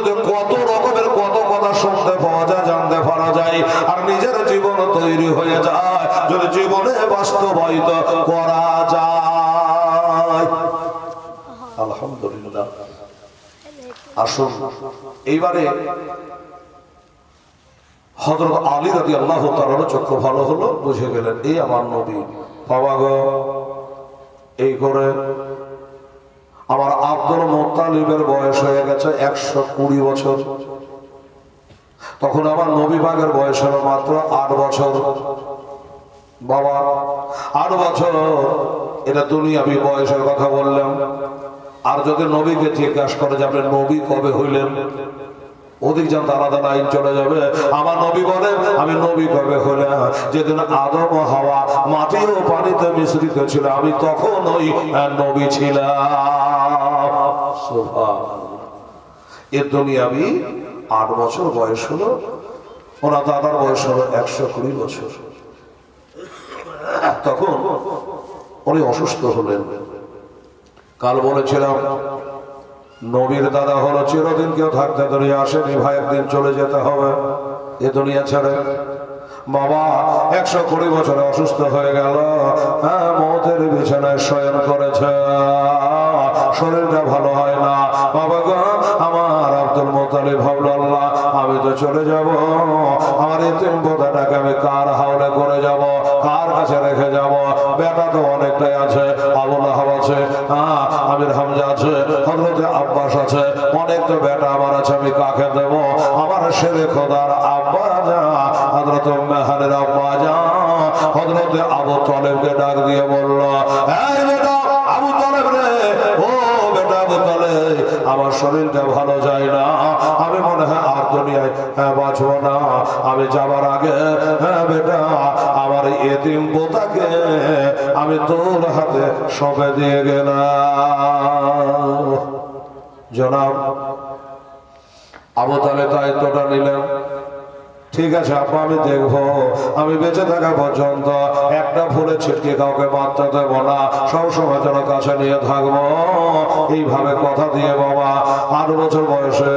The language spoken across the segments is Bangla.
মধ্যে কত রকমের কত কথা শুনতে পাওয়া যায়, জানতে পারা যায়, আর নিজের জীবন তৈরি হয়ে যায় যদি জীবনে বাস্তবায়িত করা যায়। আলহামদুলিল্লাহ। আসুন এইবারে হযরত আলী রাদিয়াল্লাহু তাআলার চক্ষু ভালো হলো, বুঝে গেলেন এই আমার নবী। বাবা গো, এই করে আমার আব্দুল মুত্তালিবের বয়স হয়ে গেছে 120 বছর। তখন আমার নবী পাকের বয়স হলো মাত্র 8 বছর। বাবা 8 বছর, এটা দুনিয়াবি বয়সের কথা বললাম। আর যদি নবীকে জিজ্ঞাসা করে যে আপনি নবী কবে হইলেন, ওদিক জানতে আলাদা লাইন চলে যাবে। আমার নবী বলেন আমি নবী কবে হলাম, যেদিন আদম ও হাওয়া মাটি ও পানিতে মিশ্রিত ছিল, আমি তখন ওই নবী ছিলাম। সুবহানাল্লাহ। এর দুনিয়াবি 8 বছর বয়স হলো, ওনার দাদার বয়স হলো 120 বছর। তখন উনি অসুস্থ হলেন। কাল বলেছিলাম নবীর দাদা হলো চিরদিন কেউ থাকতে দুনিয়া আসেনি ভাই, একদিন চলে যেতে হবে এ দুনিয়া ছেড়ে। বাবা 120 বছরে অসুস্থ হয়ে গেল, মৌতের বিছানায় শয়ন করেছে, শরীরটা ভালো হয় না। বাবা গো, আমার আব্দুল মুত্তালিব ভাবল আল্লাহ আমি তো চলে যাব, আমার এতিম বোধাটাকে আমি কার হাওলে করে যাব, কার কাছে রেখে যাব? বেটা তো অনেকটাই আছে, আবু লাহাব আছে, আমির হামজা আছে, হযরত আব্বাস আছে, অনেক তো বেটা আমার আছে, আমি কাকে দেব? আমার শেরে খোদার আব্বা যা হযরত মেহানের আব্বা যা হযরত আবু তালেবকে ডাক দিয়ে বলল, এই বেটা আবু তালেব রে, ও বেটা আবু তালেব, আমার শরীরটা ভালো যায় না, আমি মনে হয় আর দুনিয়ায় বাঁচবো না, আমি যাবার আগে বেটা আমার এতিম পোতাকে আমি তোর হাতে সঁপে দিয়ে গেলাম। জনাব আবু তালেব দায়িত্বটা নিলেন। ঠিক আছে আপা, আমি দেখবো, আমি বেঁচে থাকা পর্যন্ত একটা ফুলে ছিটকে কাউকে মারতে দেবো না, সবসময় যেন কাছে নিয়ে থাকবো। এইভাবে কথা দিয়ে বাবা 8 বছর বয়সে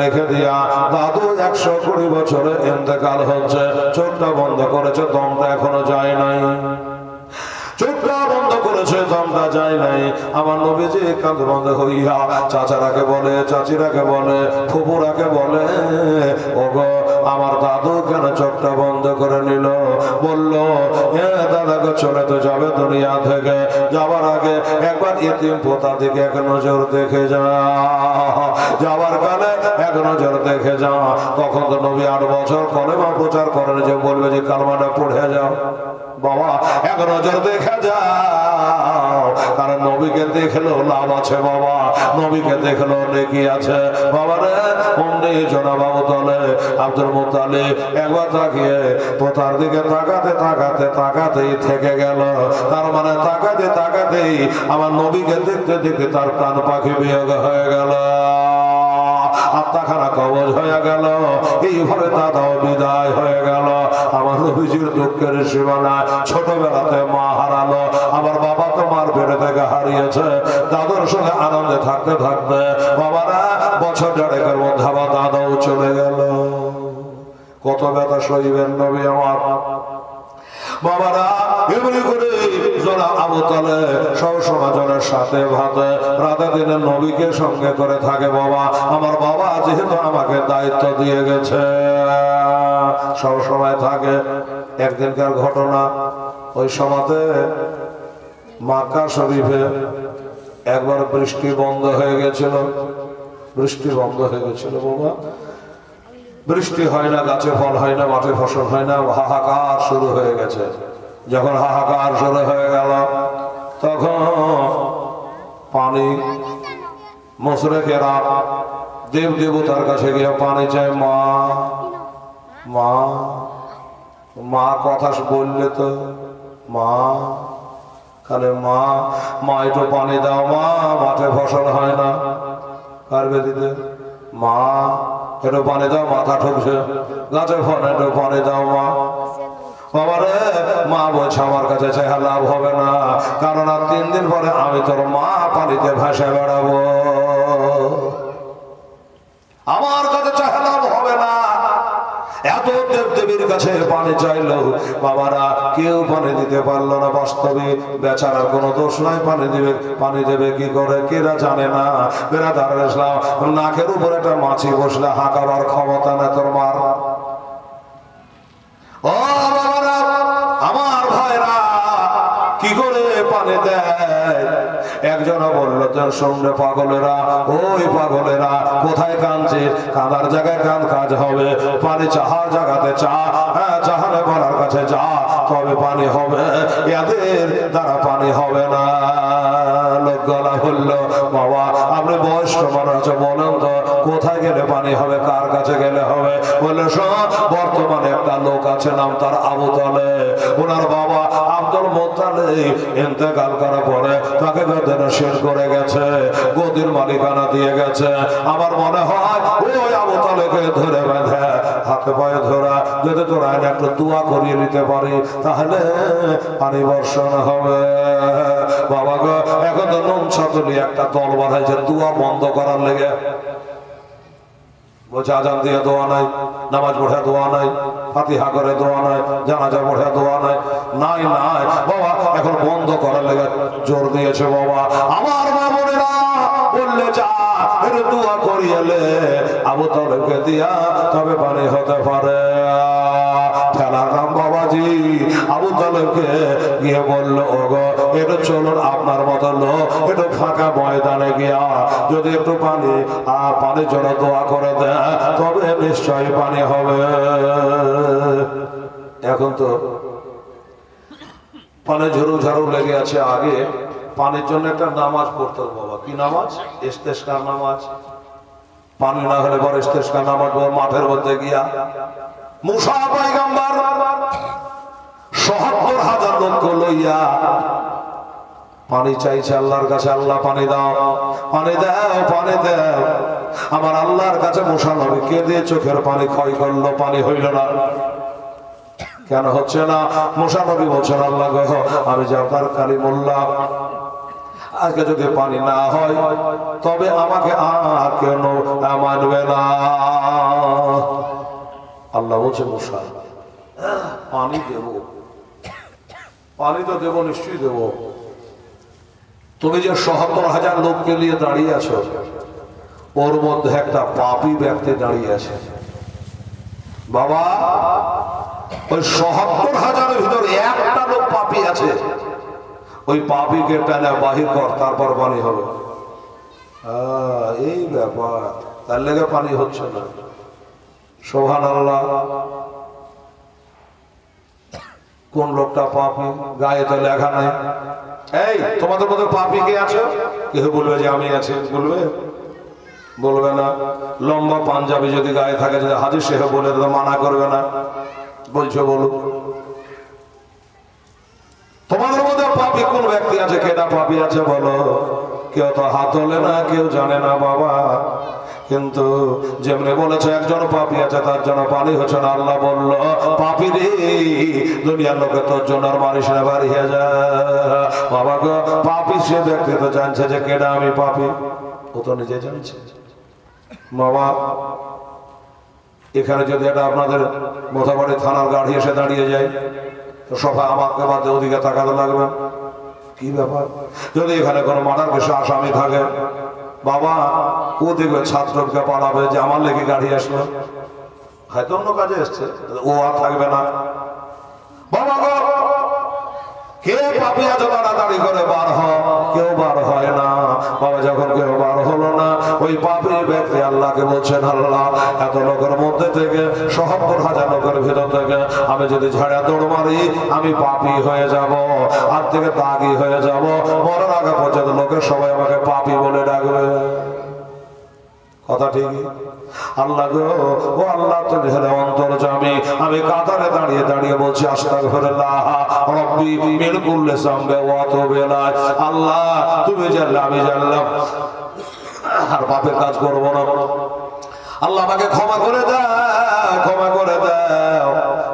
রেখে দিয়া দাদু 120 বছরে ইন্তেকাল হচ্ছে। চোখটা বন্ধ করেছে, দমটা এখনো যায় নাই, চোখটা বন্ধ করেছে, দমটা যায় নাই। আমার নবীজি কাঁধ বন্ধ হইয়া চাচারাকে বলে, চাচিরাকে বলে, ফুপুরাকে বলে, ওগো আমার দাদু কেন চোখটা বন্ধ করে নিল? বলল দাদাকে চলে তো যাবে দুনিয়া থেকে, যাবার আগে একবার এতিম পোতা দিকে এক নজর দেখে যা, যাবার কালে এক নজর দেখে যা। তখন তো নবী 8 বছর কলেমা প্রচার করেন যে বলবে যে কালমাটা পড়ে যাও। বাবা এক নজর দেখে যাও, কারণ নবীকে দেখলেও লাভ আছে বাবা, নবীকে দেখলেও নেকি আছে বাবা রে। অমনি জনাব আবু তালেব আব্দুল মুত্তালিব একবার তাকিয়ে পোতার দিকে তাকাতে তাকাতে তাকাতেই থেকে গেল। তার মানে তাকাতে তাকাতেই আমার নবীকে দেখতে দেখতে তার প্রাণ পাখি বিয়োগ হয়ে গেল, আত্মাখানা কবজ হয়ে গেল। এইভাবে দাদাও বিদায় হয়ে গেল। আমার নবীজির দুঃখের সীমানা, ছোটবেলাতে মা হারালো, আমার বাবা তো মার পেটে থেকে হারিয়েছে। দাদুর সঙ্গে আনন্দে থাকতে থাকতে বাবারা বছর 1.5-এর মধ্যে আবার দাদাও চলে গেল। কত ব্যথা সইবেন নবী আমার। বাবারা এমনি করে যারা আবু তালেব সব সমাজের সাথে ভাতে রাতে দিনে নবীকে সঙ্গে করে থাকে। বাবা আমার বাবা যেহেতু আমাকে দায়িত্ব দিয়ে গেছে, সব সময় থাকে। একদিনকার ঘটনা, ওই সময়তে মক্কা শরীফে একবার বৃষ্টি বন্ধ হয়ে গেছিল, বৃষ্টি বন্ধ হয়ে গেছিল। বাবা বৃষ্টি হয় না, গাছে ফল হয় না, মাঠে ফসল হয় না, হাহাকার শুরু হয়ে গেছে। যখন হাহাকার শুরু হয়ে গেল তখন পানি মুশরিকেরা দেব দেবতার কাছে গিয়ে পানি চায়। মা মা মা কথা বললে তো মা, খালে মা মা একটু পানি দাও, মা মাঠে ফসল হয় না, পারবে দিতে, মা একটু পানি দাও, মাথা ঠুকছে, গাছে ফল একটু পানি দাও মা। বাবারে মা বলছে আমার কাছে চাইহা লাভ হবে না, কারণ আর 3 দিন পরে আমি তোর মা পানিতে ভাসে বেড়াবো। আমার কাছে চাইলাম হবে না, এত দেবদেবীর কাছে পানি চাইলো বাবারা কেউ পানি দিতে পারলো না। বাস্তবে বেচারার কোনো দোষ নাই, পানি দেবে কি করে কেরা জানে না। বেরাদার ইসলাম, নাকের উপর একটা মাছি বসলে হাঁকাবার ক্ষমতা না তোর মার। ও বাবারা, আমার ভাইরা কি করে পানি দেয়? একজন বললো যে শুনলে পাগলেরা, ওই পাগলেরা কোথায় কাঁদছে? কাঁদার জায়গায় কান, কাজ হবে। পানি চাহার জায়গাতে চা, হ্যাঁ চাহানে বলার কাছে যা, তবে পানি হবে, এদের দ্বারা পানি হবে না। লোক গলা বললো, বাবা আপনি বয়স্ক মানুষ আছে, বলেন তো কোথায় গেলে পানি হবে, কার কাছে গেলে হবে? বললো সব বর্তমানে একটা লোক আছে, নাম তার আবু তালেব। ওনার বাবা আব্দুল মুত্তালিব ইন্তেকাল করার পরে তাকে শের করে গেছে, গদির মালিকানা দিয়ে গেছে। আমার মনে হয় ওই আবু তালেবকে ধরে বেঁধে হাতে পায়ে ধরা যদি তোরা একটু দোয়া করিয়ে নিতে পারি, তাহলে পানি বর্ষণ হবে। বাবা গো, এখন তো নুন ছাতুলি একটা দল বাঁধাইছে দোয়া বন্ধ করার লেগে। বলছে আজান দিয়ে দোয়া নাই, নামাজ পড়ে দোয়া নাই, ফাতিহা করে দোয়া নাই, জানাজা পড়ে দোয়া নাই, নাই নাই বাবা, এখন বন্ধ করার লেগে জোর দিয়েছে। বাবা আমার মা বোনেরা বললে যা একটু দোয়া করিয়েলে আবু তালেবকে দিয়া তবে পানি হতে পারে। ঠেলার নাম বাবাজি আবু তালেবকে গিয়ে বললো, ওগো একটু চলুন আপনার মতো লোক একটু ফাঁকা ময়দানে গিয়া যদি একটু পানির জন্য দোয়া করে দেয় তবে নিশ্চয়ই পানি হবে। এখন তো পানি ঝরু ঝাড়ু লেগে আছে। আগে পানির জন্য একটা নামাজ পড়তো বাবা, কি নামাজ? ইস্তেসকার নামাজ। পানি না হলে পরে ইস্তেসকার নামাজ মাঠের মধ্যে গিয়া মুসা পয়গম্বর ৭৭,০০০ লোক লইয়া পানি চাইছে আল্লাহর কাছে, আল্লাহ পানি দাও, পানি দাও, পানি দাও। আমার আল্লাহর কাছে মুসা নবী কেঁদে চোখের পানি ক্ষয় করলো, পানি হইল না। কেন হচ্ছে না? মুসা নবী বলছেন, আল্লাহ গো আমি যে আপনার কালিমুল্লাহ, আজকে যদি পানি না হয় তবে আমাকে আর কেন মানবে না। আল্লাহ বলছে, মুসা পানি দেব, পানি তো দেব, নিশ্চয়ই দেব। তুমি যে ৭৭,০০০ লোককে নিয়ে দাঁড়িয়ে আছো, ওর মধ্যে একটা পাপী ব্যক্তি দাঁড়িয়ে আছে। বাবা ওই ৭৭,০০০-এর ভিতরে একটা লোক পাপী আছে, ওই পাপীকে টেনে বাহির কর, তারপর পানি হবে। এই ব্যাপার, তার লেগে পানি হচ্ছে না। সুবহানাল্লাহ। কোন লোকটা পাপী? গায়ে তো লেখা নাই। এই তোমাদের মধ্যে পাপী কে আছে? কেউ বলবে যে আমি আছি? বলবে? বলবে না। লম্বা পাঞ্জাবি যদি গায়ে থাকে, যদি হাজির সাহেব বলে তো মানা করবে না। বলছো বলুক। তোমাদের মধ্যে পাপী কোন ব্যক্তি আছে? কেটা পাপী আছে বলো? কেউ তো হাত তোলে না, কেউ জানে না বাবা। কিন্তু যেমনি বলেছে একজন পাপী আছে, তার জন্য পানি হচ্ছে না। আল্লাহ বলল, পাপী রে, দুনিয়ার লোকে তোর জন্য আর মারিস না, বাড়ি হয়ে যা। বাবা গো, পাপী সে ব্যক্তি তো জানছে যে কেডা আমি পাপী, ও তো নিজে জানছে। বাবা এখানে যদি এটা আপনাদের মোথাবাড়ি থানার গাড়ি এসে দাঁড়িয়ে যায়, তো সবাই আমাকে বাদে ওদিকে তাকাতে লাগবে। কি ব্যাপার? যদি এখানে কোনো মার্ডার কেসে আসামি থাকে, বাবা ও দেখবে ছাত্রকে পালাবে যে আমার লেগে গাড়ি আসলো, হয়তো অন্য কাজে এসছে, ও আর থাকবে না। বাবা গো, কে পাপী আছে তাড়াতাড়ি করে বার হয়, কেউ বার হয় না। বাবা যখন কেউ বার হলো না, ওই পাপী ব্যক্তি আল্লাহকে বলছেন, আল্লাহ এত লোকের মধ্যে থেকে ৭৭,০০০ লোকের ভিতর থেকে আমি যদি ঝাড়া দৌড় মারি, আমি পাপী হয়ে যাব, আর থেকে দাগি হয়ে যাব। মরার আগে পর্যন্ত লোকের সবাই আমাকে পাপী বলে ডাকবে। কথা ঠিকই। আল্লাহ গো, ও আল্লাহ তুমি হলে অন্তর্যামী। আমি কাতারে দাঁড়িয়ে দাঁড়িয়ে বলছি, আস্তাগফিরুল্লাহ রব্বি মিন কুল্লি যামবি ওয়া আতুবু ইলাইহি। আল্লাহ তুমি জানলে, আমি জানলাম, আর পাপের কাজ করব না। আল্লাহ আমাকে ক্ষমা করে দাও, ক্ষমা করে দাও,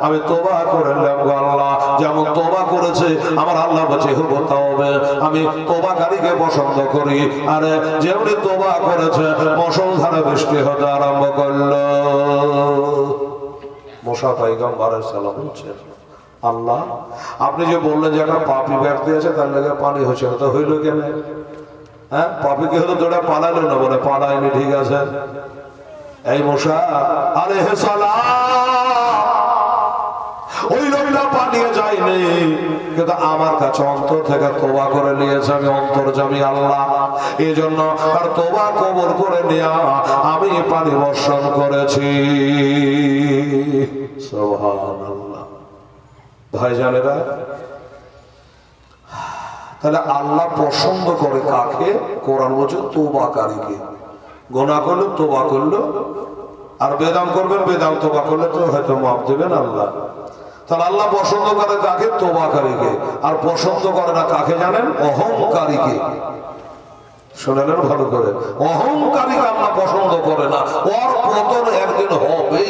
আমি তোবা করে নিলাম গো আল্লাহ। যেমন তোবা করেছে আমার আল্লাহ বলছে হুব তাওবে, আমি তোবাকারীকে পছন্দ করি। আরে যেমনি তোবা করেছে মুষলধারে বৃষ্টি হতে আরম্ভ করলো। মুসা পয়গম্বর সালাম বলছেন, আল্লাহ আপনি যে বললেন যে একটা পাপী ব্যক্তি আছে তার লেগে পানি হচ্ছে, তো হইল কেন? হ্যাঁ, পাপীকে হলো তোরা পালালো না, বলে পালায়নি, ঠিক আছে। এই মুসা আলাইহিস সালাম ওই লোকটা পালিয়ে যায়নি, কিন্তু আমার কাছে অন্তর থেকে তোবা করে নিয়েছে। আমি অন্তর্যামী আল্লাহ, এই জন্য তার তোবা কবুল করে নেয়া আমি পানি বর্ষণ করেছি। সুবহানাল্লাহ। ভাইজানেরা, তাহলে আল্লাহ পছন্দ করে কাকে? কোরআন বলছে তোবাকারীকে। গুনাহ করলে তোবা করলো, আর বেদাম করবেন, বেদাম তোবা করলে তো হয়তো মাফ দেবেন আল্লাহ। তাহলে আল্লাহ পছন্দ করে কাকে? তোবাকারীকে। আর পছন্দ করে না কাকে জানেন? অহংকারীকে। শুনলেন ভালো করে, অহংকারীকে আল্লাহ পছন্দ করে না, ওর পতন একদিন হবে।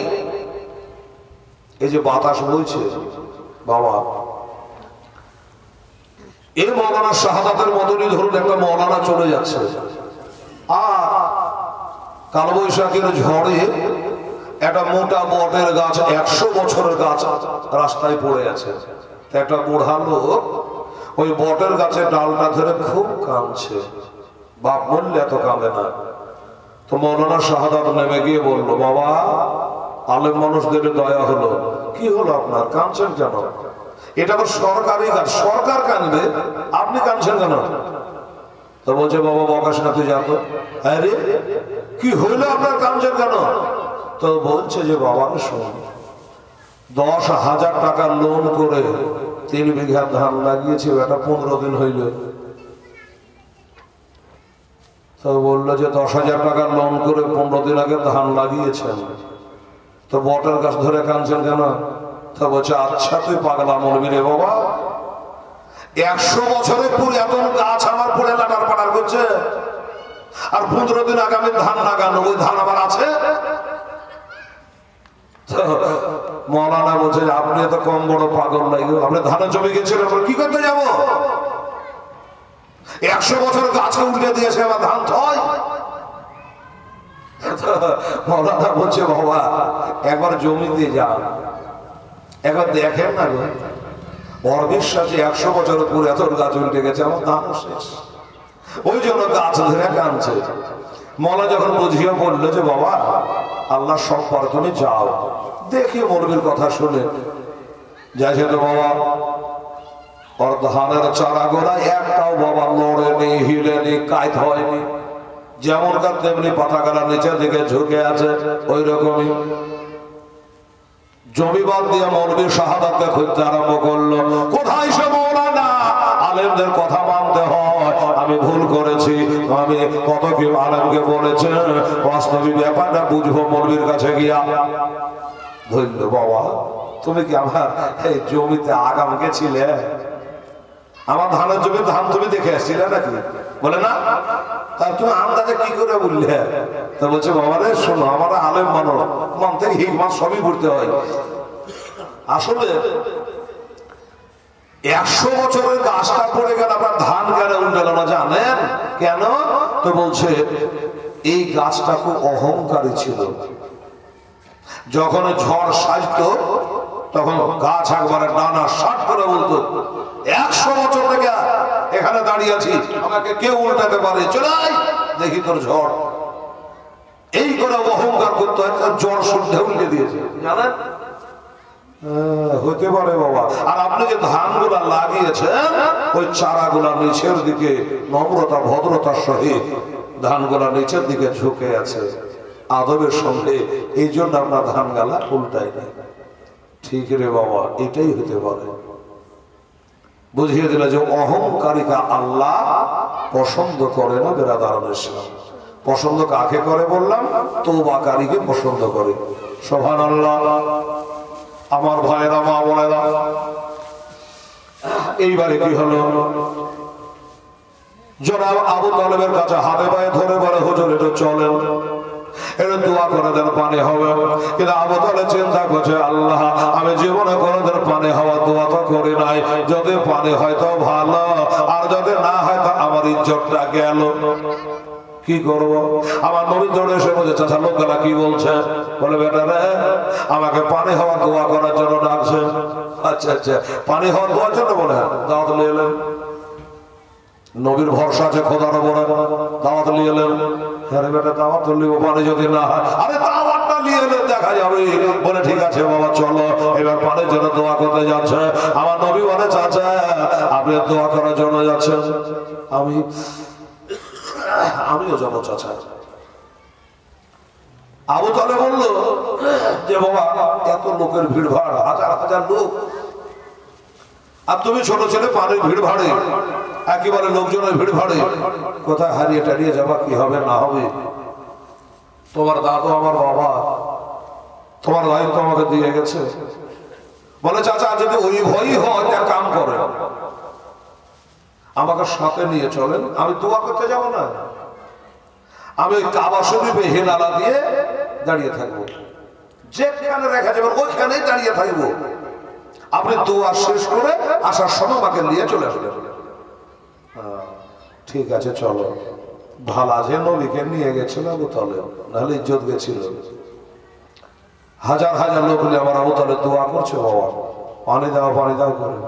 এই যে বাতাস বইছে বাবা, এই মৌলানা শাহাদাতের মতনই ধরুন একটা মৌলানা চলে যাচ্ছে, আর কালবৈশাখীর ঝড়ে একটা মোটা বটের গাছ, 100 বছরের গাছ রাস্তায় পড়ে আছে। একটা বুড়া লোক ওই বটের গাছের ডালটা ধরে খুব কাঁদছে। বাপ বললে এত কাঁদে না। তো মৌলানা শাহাদাত নেমে গিয়ে বললো, বাবা আলেম মানুষদের দয়া হলো, কি হলো আপনার, কাঁদছেন কেন? এটা তো সরকারি গাছ, সরকার কাঁদবে, আপনি কাঁদছেন কেন? তো বলছে, বাবা বকাস না, তুই যাতো। আরে কি হইলো আপনার, কাঁদছেন কেন? তো বলছে যে বাবা শোন, 10,000 টাকা লোন করে 3 বিঘা ধান লাগিয়েছি, এটা 15 দিন হইল। তো বললো যে 10,000 টাকা লোন করে 15 দিন আগে ধান লাগিয়েছেন, তো বটের গাছ ধরে কাঁদছেন কেন? তো বলছে, আচ্ছা তুই পাগলা মরবি রে বাবা, 100 বছরের পুরাতন গাছ আমার পড়ে লাটার পাটার করছে, আর 15 দিন আগে আমি ধান লাগানো, ওই ধান আবার আছে। মৌলানা বলছে, আপনি এত কম বড় পাগল নাই, আপনি ধানের জমি গেছিলেন, কি করতে যাবো? 100 বছর গাছকে উল্টে দিয়েছে, আবার ধান থয়। মৌলানা বলছে, বাবা একবার জমিতে যান, একবার দেখেন না গো, অবিশ্বাসী 100 বছরের পুরো এত গাছ উল্টে গেছে, আমার ধান শেষ। ওই জন্য গাছ ধরে কাঁদছে। মৌলা যখন বুঝিয়ে বললো যে বাবা আল্লাহ সব পর তুমি যাও, দেখি মৌলবীর কথা শুনে যাইছে। তো বাবা ওর ধানের চারা গোড়া একটাও বাবা লড়েনি, হিলেনি, কায়দ হয়নি, যেমনকার তেমনি পাতাগালা নিচের দিকে ঝুঁকে আছে, ওই রকমই। জমিবাদ দিয়ে মৌলবী শাহাদাতকে খুঁজতে আরম্ভ করলো, কোথায় সে মৌলানা? আলেমদের কথা মানতে হয়, আমি ভুল করেছি, আমি কত কি আলেমকে বলেছে, বাস্তবিক ব্যাপারটা বুঝবো মৌলবীর কাছে গিয়া। ধরল, বাবা তুমি কি আমার এই জমিতে আগাম গেছিলে? আমার ধানের জমি ধান তুমি দেখে আসছিলে নাকি? বলে না। তার তুমি আন্দাজে কি করে বললে? তা বলছে, বাবা রে শোনো, আমার আলেম মানো, মন থেকে হিকমত সবই পড়তে হয়। আসলে 100 বছরের গাছটা পড়ে গেল, আপনার ধান কেন উল্টাল না জানেন কেন? তো বলছে এই গাছটা খুব অহংকারী ছিল। যখন ঝড় সাজতো তখন গাছ একবারে ডানা শাট করে বলতো, 100 বছর থেকে এখানে দাঁড়িয়ে আছি, আমাকে কেউ উল্টাতে পারে, চলে আয় দেখি তোর ঝড়। এই করে অহংকার করতে হয়, জ্বর শুদ্ধে উল্টে দিয়েছে, জানেন? হতে পারে বাবা। আর আপনি যে ধানগুলা লাগিয়েছেন, ওই চারাগুলা নিচের দিকে নম্রতা ভদ্রতার সহিত ধানগুলা নিচের দিকে ঝুঁকে আছে আদবের সঙ্গে, এই জন্য আপনার ধান গালা উল্টায় না। ঠিক রে বাবা, এটাই হতে পারে। বুঝিয়ে দিল যে অহংকারিতা আল্লাহ পছন্দ করে না। বেরাদারানের ইসলাম পছন্দ কাকে করে বললাম? তওবাকারীকে পছন্দ করে। সুবহানাল্লাহ। আমার ভাইরা, মা বোনেরা, এইবারে কি হলো? জনাব আবু তালেবের কাছে হাতে পায়ে ধরে বলে, হুজুর এটা চলেন। এটা দোয়া করে দেন পানি হবে। কিন্তু আবু তালেব চিন্তা করছে, আল্লাহ আমি জীবনে কোনোদিন পানি হওয়া দোয়া তো করি নাই, যদি পানি হয় তো ভালো, আর যদি না হয় তো আমার ইজ্জতটা গেল, কি করব? আমার নবী দৌড়ে এসে বলছে, চাচা লোকেরা কি বলছে? বলে, বেটা রে আমাকে পানি হওয়ার দোয়া করার জন্য ডাকছে। আচ্ছা আচ্ছা, পানি হওয়ার দোয়ার জন্য বলে দাওয়াত নিয়ে এলেন। নবীর ভরসা আছে খোদার উপরে, দাওয়াত নিয়ে এলেন। আরে বেটা দাওয়াত নিব, পানি যদি না হয়, আরে দাওয়াতটা নিয়ে এলেন দেখা যাবে। বলে ঠিক আছে বাবা চলো, এবার পানির জন্য দোয়া করতে যাচ্ছে। আমার নবী বলে, চাচা আপনি দোয়া করার জন্য যাচ্ছেন, আমিও যাবো চাচা। আবু তালেব বলল যে বাবা এত লোকের ভিড় ভাড়, হাজার হাজার লোক, আর তুমি ছোট ছেলে পানির ভিড় ভাড়ে, একেবারে লোকজনের ভিড় ভাড়ে, কোথায় হারিয়ে টারিয়ে যাবা, কি হবে না হবে? তোমার দাদু আমার বাবা, তোমার দায়িত্ব আমাকে দিয়ে গেছে। বলে চাচা যদি ওই ভয়ই হয় এক কাম করে, আমাকে সাথে নিয়ে চলেন, আমি দোয়া করতে যাব না, আমি কাবা শরীফে হেলালা দিয়ে দাঁড়িয়ে থাকবো, যেখানে রেখা যাবে ওইখানেই দাঁড়িয়ে থাকবো, আপনি দোয়া শেষ করে আসার সময় আমাকে নিয়ে চলে আসবেন। ঠিক আছে চলো। ভালো যে নবীকে নিয়ে গেছিল আবু তালেব, নাহলে ইজ্জত গেছিল। হাজার হাজার লোক নিয়ে আমার আবু তালেব দোয়া করছে, বাবা পানি দাও পানি দাও করে।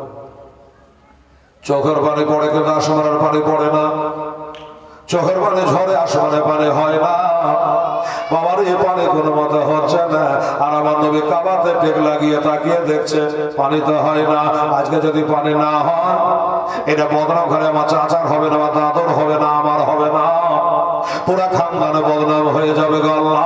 চোখের পানি পড়ে কিন্তু আসমানের পানি পড়ে না, চোখের পানি ঝরে আসমানে পানি হয় না। বাবার এই পানি কোনো মতে হচ্ছে না। আর আমার নবী কাবাতে টেক লাগিয়ে তাকিয়ে দেখছে, পানি তো হয় না। আজকে যদি পানি না হয়, এটা বদনাম করে আমার চাচার হবে না, আমার দাদর হবে না, আমার হবে না, পুরা খানদানে বদনাম হয়ে যাবে গো আল্লাহ।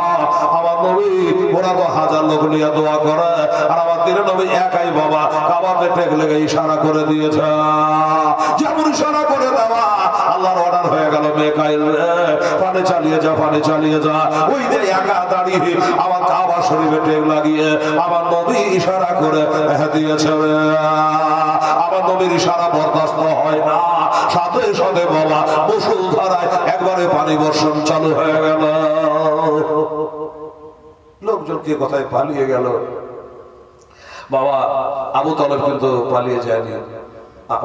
আমার নবী ওরা তো হাজার লোক নিয়ে দোয়া করে, আর আমার দিনে নবী একাই বাবা কাবাতে টেক লেগে ইশারা করে দিয়েছে। যেমন ইশারা করে দেওয়া আল্লাহর অর্ডার হয়ে গেল, মেকাইল রে পানি চালিয়ে যা, পানি চালিয়ে যা। ওই যে একা দাঁড়িয়ে আমার কাবা শরীফে টেক লাগিয়ে আমার নবী ইশারা করে দিয়েছে। আমার নবীর ইশারা বরদাস্ত হয় না, সাথে সাথে বাবা মুষলধারায় একবারে পানি বর্ষণ চালু হয়ে গেল। লোকজন কে কোথায় পালিয়ে গেল। বাবা আবু তালেব কিন্তু পালিয়ে যায়নি,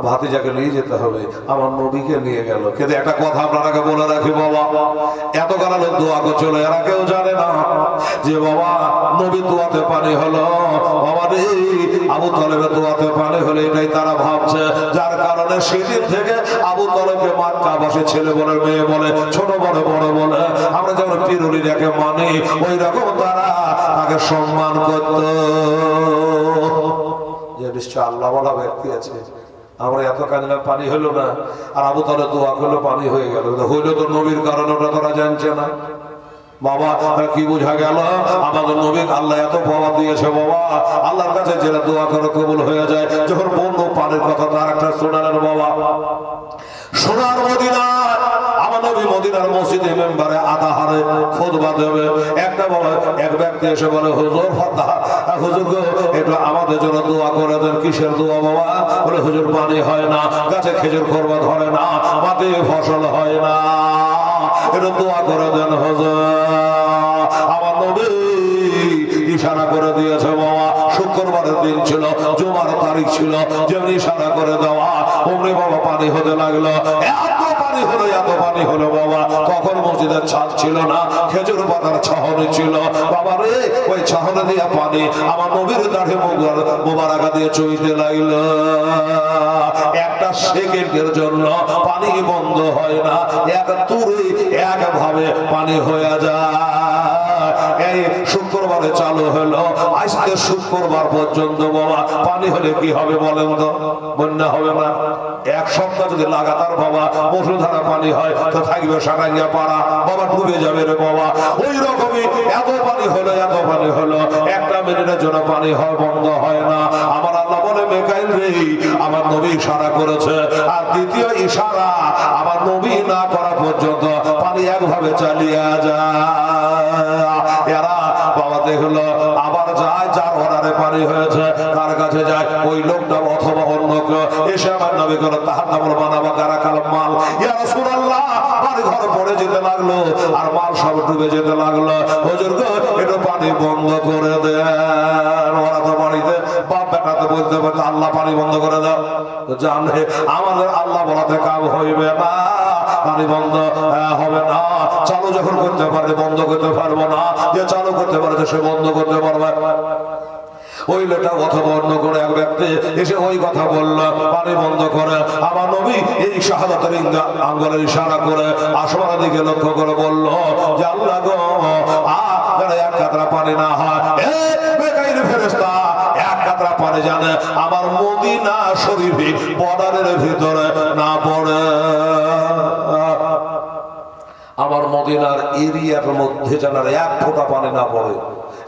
ভাতিজাকে নিয়ে যেতে হবে, আমার নবীকে নিয়ে গেল। কিন্তু একটা কথা আপনাকে বলে রাখি বাবা, এত কারা লোক দোয়া করছিল, এরা কেউ জানে না যে বাবা নবীর দোয়াতে পানি হলো, বাবা রে আবু তালেবের দোয়াতে পানি হলো, এটাই তারা ভাবছে। যার কারণে সেদিন থেকে আবু তালেবকে মক্কাবাসী ছেলে বলে, মেয়ে বলে, ছোট বলে, বড় বলে, আমরা যেমন পিরুলি রেখে মানি, ওই রকম তারা তাকে সম্মান করত। যে নিশ্চয় আল্লাহ বলা ব্যক্তি আছে, আমরা এত কাজে পানি হলো না, আর আবু তালেব দোয়া করলো পানি হয়ে গেল। হইলো তো নবীর কারণে, ওটা তোরা জানছে না। বাবা কি বোঝা গেল, আমাদের নবী আল্লাহ এত পাওয়া দিয়েছে বাবা, আল্লাহর কাছে যেটা দোয়া করে কবুল হয়ে যায়। যখন বন্য পানির কথা তার একটা শোনালেন বাবা, সোনার মদিনা, আমার নবী মদিনার মসজিদে মেম্বারে আদাহারে খুতবা দেবে। একটা বাবা এক ব্যক্তি এসে বলে, হুজুর হুজুর গো একটু আমাদের জন্য দোয়া করে দেন। কিসের দোয়া বাবা? বলে হুজুর পানি হয় না, গাছে খেজুর করবা ধরে না, মাটি ফসল হয় না, একটু দোয়া করে দেন হুজুর। আমার নবী ইশারা করে দিয়েছে বাবা, শুক্রবারের দিন ছিল, জুমার তারিখ ছিল, যেমনি ইশারা করে দেওয়া অমনি বাবা পানি হতে লাগলো। এত পানি হলো, এত পানি হলো বাবা। তখন মসজিদের ছাদ ছিল না, খেজুর পাতার ছাহনি ছিল বাবা রে। ওই ছাহনি দিয়ে পানি আমার নবীর দাঁড়ে মোবারকা দিয়ে চইতে লাগলো। একটা সেকেন্ডের জন্য পানি বন্ধ হয় না, এক তুরে একভাবে পানি হয়ে যায়। এই শুক্রবারে চালু হলো, আজকে শুক্রবার পর্যন্ত বাবা পানি হলে কি হবে বলেন তো? বন্যা হবে না? এক সপ্তাহ যদি লাগাতার বাবা মুষলধারা পানি হয় তো থাকবে সাটাঙ্গা পাড়া, বাবা ডুবে যাবে রে বাবা। ওই রকমই এত পানি হলো, এত পানি হলো, একটা মিনিটের জন্য পানি হয় বন্ধ হয় না। আমার আল্লাহ বলে, মেকাইল রে আমার নবী ইশারা করেছে, আর দ্বিতীয় ইশারা আমার নবী না করা পর্যন্ত পানি একভাবে চালিয়ে যায়। এরা বাবা দেখলো আবার যায়, যার অর্ডারে পানি হয়েছে, কার কাছে যায় ওই লোকটা অথবা অন্য কেউ এসে আমার নবী করে তাহার নামল বানাবা কারা কালাম মাল, ইয়া রাসূলুল্লাহ বাড়ি ঘর পড়ে যেতে লাগলো আর মাল সব ডুবে যেতে লাগলো। হুজুর গো একটু পানি বন্ধ করে দেন। ওরা তো বাড়িতে বাপ বেটাতে বলতে বলতে আল্লাহ পানি বন্ধ করে দাও, জানে আমাদের আল্লাহ বলাতে কাজ হইবে না, পানি বন্ধ হবে না। চালু যখন করতে পারবে বন্ধ করতে পারবো না, যে চালু করতে পারবে সে বন্ধ করতে পারবে। ওই লোকটা কথা বন্ধ করে এক ব্যক্তি এসে ওই কথা বললো পানি বন্ধ করে। আমার নবী এই শাহাদাতের আঙ্গুলের ইশারা করে আসমানের দিকে লক্ষ্য করে বলল যে আল্লাহ গো এক কাতরা পানি না হয়, ফেরেশতা এক কাতরা পানি জানে আমার মদিনা শরীফে বর্ডারের ভিতরে না পড়ে, আমার মদিনার এরিয়ার মধ্যে যেন এক ফোঁটা পানি না পড়ে।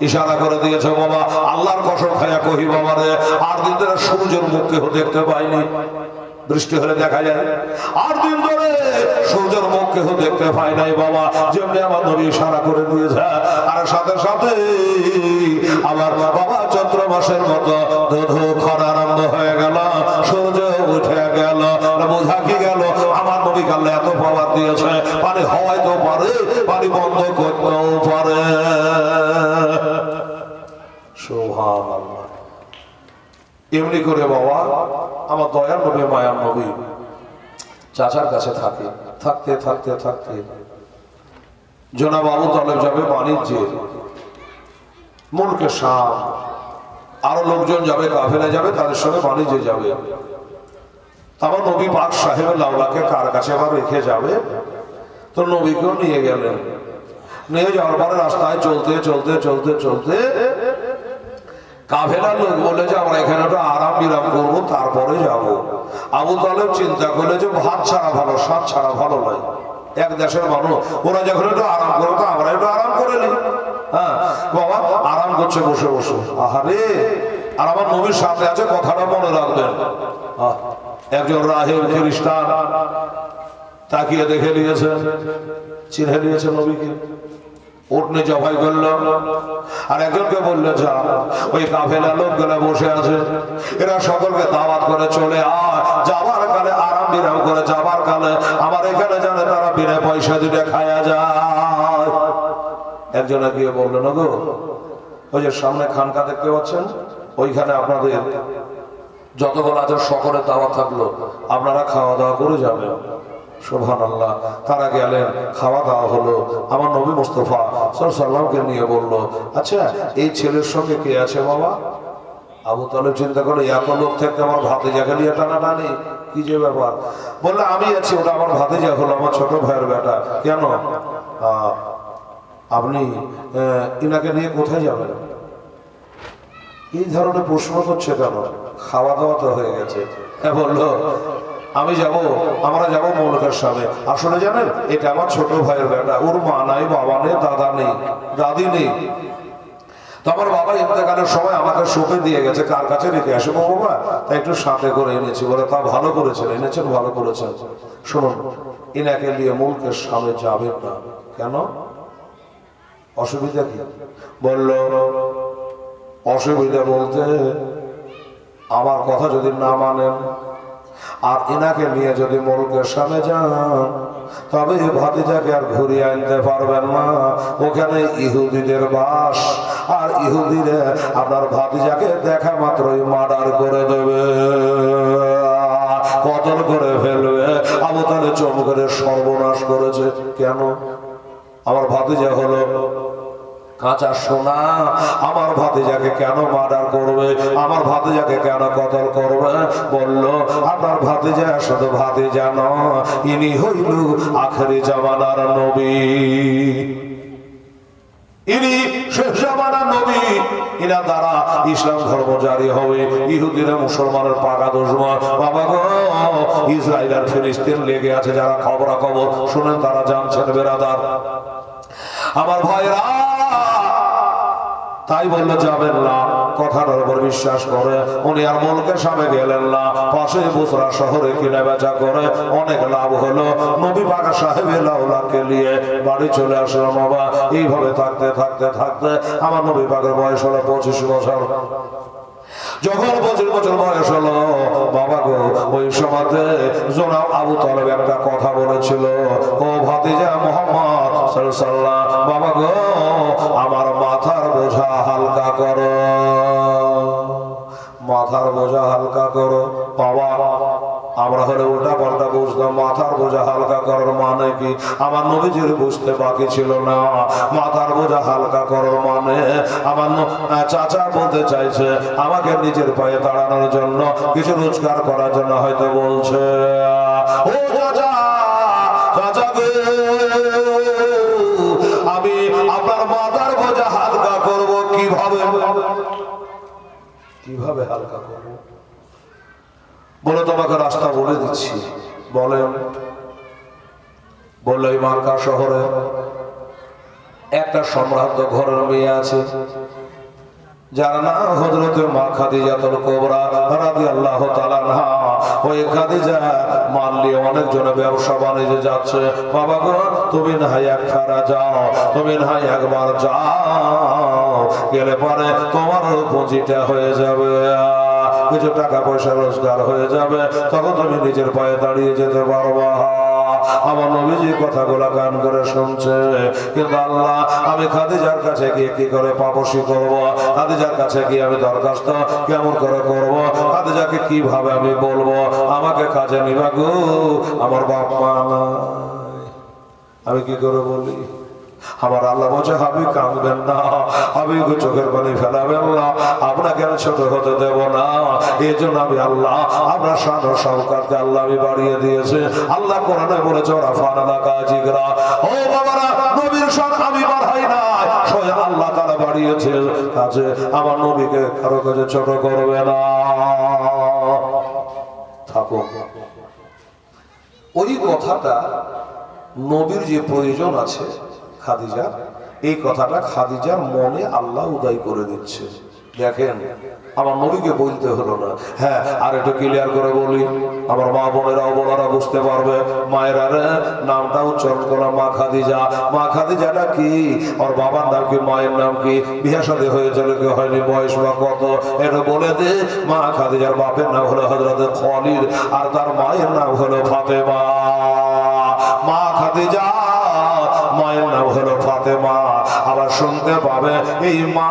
ইশারা করে দিয়েছে বাবা, আল্লাহর কসম খায়া কহি বাবা রে, আর দিন ধরে সূর্যের মুখ কেউ দেখতে পাইনি, বৃষ্টি হলে দেখা যায়, আর দিন ধরে সূর্যের মুখ কেউ দেখতে পাই নাই বাবা, যেমনি আমার নবী ইশারা করে দিয়েছে। আর সাথে সাথে আমার বাবা চৈত্র মাসের মতো ধু খরা আরম্ভ হয়ে গেল, সূর্য উঠে গেল, বোঝা কি গেল আমার নবী কালে এত পাওয়ার দিয়েছে, পানি হওয়াইতেও পারে, পানি বন্ধ করতেও পারে। সুবহানাল্লাহ। এমনি করে বাবা আমার দয়ার নবী মায়ার নবী চাচার কাছে থাকে, থাকতে থাকতে থাকতে জনাব আবু তালেব যাবে বাণিজ্যে, মুলকে শাম, আরো লোকজন যাবে, কাফেলা যাবে, তাদের সঙ্গে বাণিজ্যে যাবে। আমার নবী পাক সাহেবের লাউলাকে কার কাছে আবার রেখে যাবে, তো নবীকেও নিয়ে গেলেন। নিয়ে যাওয়ার পরে রাস্তায় চলতে চলতে চলতে চলতে কাফেলার লোক বলে যে আমরা এখানে একটু আরাম বিরাম করবো তারপরে যাব। আবু তালেব চিন্তা করলে যে ভাত ছাড়া ভালো, স্বাদ ছাড়া ভালো নয়, এক দেশের মানুষ, ওরা যখন একটু আরাম করবো তো আমরা একটু আরাম করে নিই। হ্যাঁ বাবা আরাম করছে বসে বসে, আহারে। আর আমার নবীর সাথে আছে, কথাটা মনে রাখবেন, একজন রাহিব খ্রিস্টান তাকিয়ে দেখে নিয়েছে, চিনে নিয়েছে নবীকে, উঠনে জবাই করলো। আর একজনকে বললো যা, ওই কাফেলা লোকগুলো বসে আছে, এরা সকলকে দাওয়াত করে চলে আয়, যাবার কালে আরাম বিরাম করে যাবার কালে আমার এখানে জানে তারা বিনা পয়সা দিতে খায়া যায়। একজনে গিয়ে বললো না গো, ওই যে সামনে খানকা দেখতে পাচ্ছেন, ওইখানে আপনাদের যতগুলো আছে সকলের দাওয়াত থাকলো, আপনারা খাওয়া দাওয়া করে যাবেন। সুবহানাল্লাহ। তারা গেলেন, খাওয়া দাওয়া হলো। আমার নবী মুস্তাফা সাল্লাল্লাহু আলাইহি ওয়াসাল্লামকে নিয়ে বলল, আচ্ছা এই ছেলের সঙ্গে কে আছে বাবা? আবু তালেব চিন্তা করে এত লোক থেকে আমার ভাতিজাকে নিয়ে টানাটানি, কি যে ব্যাপার। বললে আমি আছি, ওটা আমার ভাতিজা হলো, আমার ছোট ভাইয়ের বেটা। কেন আপনি ইনাকে নিয়ে কোথায় যাবেন? এই ধরনের প্রশ্ন করছে কেন? খাওয়া দাওয়া তো হয়ে গেছে। বললো আমি যাব, আমরা যাব মৌলকের সামনে। আসলে জানেন এটা আমার ছোট ভাইয়ের বেটা, ওর মা নাই, বাবা নেই, দাদা নেই, দাদি নেই। তো আমার বাবা ইন্তেকালের সময় আমাকে শোকে দিয়ে গেছে, কার কাছে রেখে আসে বাবা, তাই একটু সাথে করে এনেছি। বলে তা ভালো করেছেন, এনেছেন ভালো করেছেন। শুনুন ইনাকে নিয়ে মুলকের সামনে যাবেন না। কেন? অসুবিধা কি? বলল অসুবিধা বলতে আমার কথা যদি না মানেন আর এনাকে নিয়ে যদি মুলকের সামনে যান, তবে ভাতিজাকে আর ঘুরিয়ে আনতে পারবেন না। ওখানে ইহুদিদের বাস, আর ইহুদিরা আপনার ভাতিজাকে দেখা মাত্রই মার্ডার করে দেবে, কতল করে ফেলবে। আবু তালেব চুপ করে সর্বনাশ করেছে। কেন? আমার ভাতিজা হলো কাঁচা সোনা, আমার ভাতিজাকে কেন মার্ডার করবে, আমার ভাতিজাকে কেন কতল করবে? বলল আপনার ভাতিজা শুধু ভাতিজা নয়, ইনি হইল আখেরি জামানার নবী, ইনি শেষ জামানার নবী। ইনা দ্বারা ইসলাম ধর্ম জারি হবে। ইহুদিরা মুসলমানের পাকা দুশমন। বাবা গো, ইসরায়েল আর ফিলিস্তিন লেগে আছে, যারা খবরাখবর শুনেন তারা জানছেন বেরাদার আমার ভাইরা। তাই বললো যাবেন না, কথাটার উপর বিশ্বাস করে উনি আর মুলকের সামনে গেলেন না। পাশে বুসরা শহরে কিনে বেচা করে অনেক লাভ হলো। নবী পাক সাহেবের লাউলাকে নিয়ে বাড়ি চলে আসলো। বাবা এইভাবে থাকতে থাকতে থাকতে আমার নবী পাকের বয়স হলো 25 বছর। যখন 25 বছর বয়স হলো বাবা গো, ওই সময়তে জনাব আবু তালেব একটা কথা বলেছিল, ও ভাতিজা মুহাম্মদ সাল্লাল্লাহু, বাবা গো আমার মাথার বোঝা হালকা করো, মাথার বোঝা হালকা করো। বাবা আমরা হলে উল্টা পাল্টা বুঝতাম, মাথার বোঝা হালকা করার মানে কি আমার নবীজির বুঝতে বাকি ছিল না। মাথার বোঝা হালকা করার মানে আমার চাচা বলতে চাইছে আমাকে নিজের পায়ে দাঁড়ানোর জন্য, কিছু রোজগার করার জন্য হয়তো বলছে, ও চাচা, চাচা গো আমি আপনার মাথার বোঝা হালকা করব কিভাবে, কিভাবে হালকা করব? বলে তোমাকে রাস্তা বলে দিচ্ছি। বলেন। বললো এই মার্কা শহরে একটা সম্রান্ত ঘরের মেয়ে আছে, যার নাম হযরতে মা খাদিজাতুল কুবরা রাদিয়াল্লাহু তাআলা আনহা। ওই খাদিজা মাল নিয়ে অনেকজন ব্যবসা বাণিজ্যে যাচ্ছে। বাবা গো তুমি না একবার যাও, তুমি না একবার যাও, গেলে পরে তোমার পুঁজিটা হয়ে যাবে, কিছু টাকা পয়সা রোজগার হয়ে যাবে, তখন তুমি নিজের পায়ে দাঁড়িয়ে যেতে পারবা। আমার নবীজি কথাগুলো গান করে শুনছে, কিন্তু আল্লাহ আমি খাদিজার কাছে গিয়ে কি করে পাপসি করব, খাদিজার কাছে গিয়ে আমি দরখাস্ত কেমন করে করব, খাদিজাকে কিভাবে আমি বলবো আমাকে কাজে নিবা গো, আমার বাপ মা নাই, আমি কি করে বলি? আমার আল্লাহ বলছে হাবি কাঁদবেন না, হাবি চোখের পানি ফেলাবেন না, আপনাকে আমি ছোট হতে দেব না। এই জন্য আমি আল্লাহ আপনার শান ও শওকতকে আল্লাহ আমি বাড়িয়ে দিয়েছে। আল্লাহ কোরআনে বলেছে রাফা'না লাকা যিকরা, ও বাবারা নবীর শান আমি বাড়াই না, স্বয়ং আল্লাহ তাআলা বাড়িয়েছে, কাজে আমার নবীকে কারো কাছে ছোট করবে না। থাকো ওই কথাটা নবীর যে প্রয়োজন আছে খাদিজা, এই কথাটা খাদিজার মনে আল্লাহ উদয় করে দিচ্ছে। দেখেন আমার নবীকে বলতে হলো না। হ্যাঁ আর একটু ক্লিয়ার করে বলি, আমার মা বোনেরাও বোনেরা বুঝতে পারবে, মায়েরা নামটা উচ্চারণ করা মা খাদিজা। মা খাদিজাটা কি, ওর বাবার নাম কি, মায়ের নাম কি, বিয়ে শাদী হয়েছিল কি হয়নি, বয়স বা কত, এটা বলে দে। মা খাদিজার বাপের নাম হলো হযরতে খালিদ, আর তার মায়ের নাম হলো ফাতেমা। মা খাদিজা মায়ের নাম হলো ফাতেমা। আবার শুনতে পাবে এই মা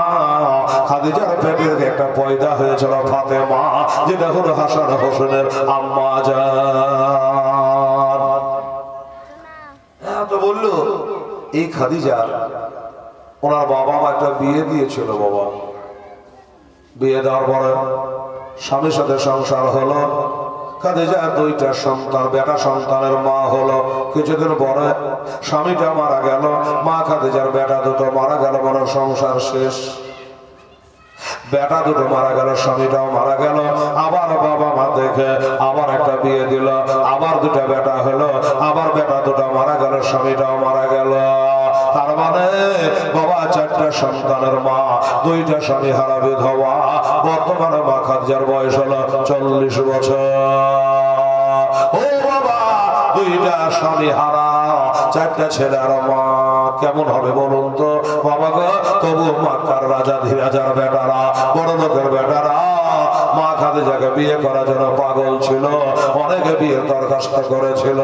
খাদিজার পেটে একটা পয়দা হয়েছিল ফাতেমা, যেটা হলো হাসান হোসেনের আম্মা জান। তো বললো এই খাদিজা ওনার বাবা মা একটা বিয়ে দিয়েছিল, বাবা বিয়ে দেওয়ার পরে স্বামীর সাথে সংসার হলো, খাদিজার দুইটা সন্তান, বেটা সন্তানের মা হলো। কিছুদিন পরে স্বামীটা মারা গেল, মা খাদিজার বেটা দুটো মারা গেল, মানে সংসার শেষ। বেটা দুটো মারা গেল, স্বামীটাও মারা গেল, আবার বাবা মা দেখে আবার একটা বিয়ে দিল, আবার দুটা বেটা হলো, আবার বেটা দুটো মারা গেল, স্বামীটাও মারা গেল। তার মানে বাবা চারটা সন্তানের মা, দুইটা স্বামী হারা বিধবা। বর্তমানে মা খাদিজার বয়স হলো 40 বছর। ও বাবা দুইটা স্বামী হারা, চারটা ছেলে আর মা, কেমন হবে বলুন তো বাবা গো? তবু মক্কার রাজা ধীরাজার বেটারা, বড় লোকের বেটারা মা খাদিজাকে বিয়ে করার জন্য পাগল ছিল, অনেকে বিয়ের দরখাস্ত করেছিল।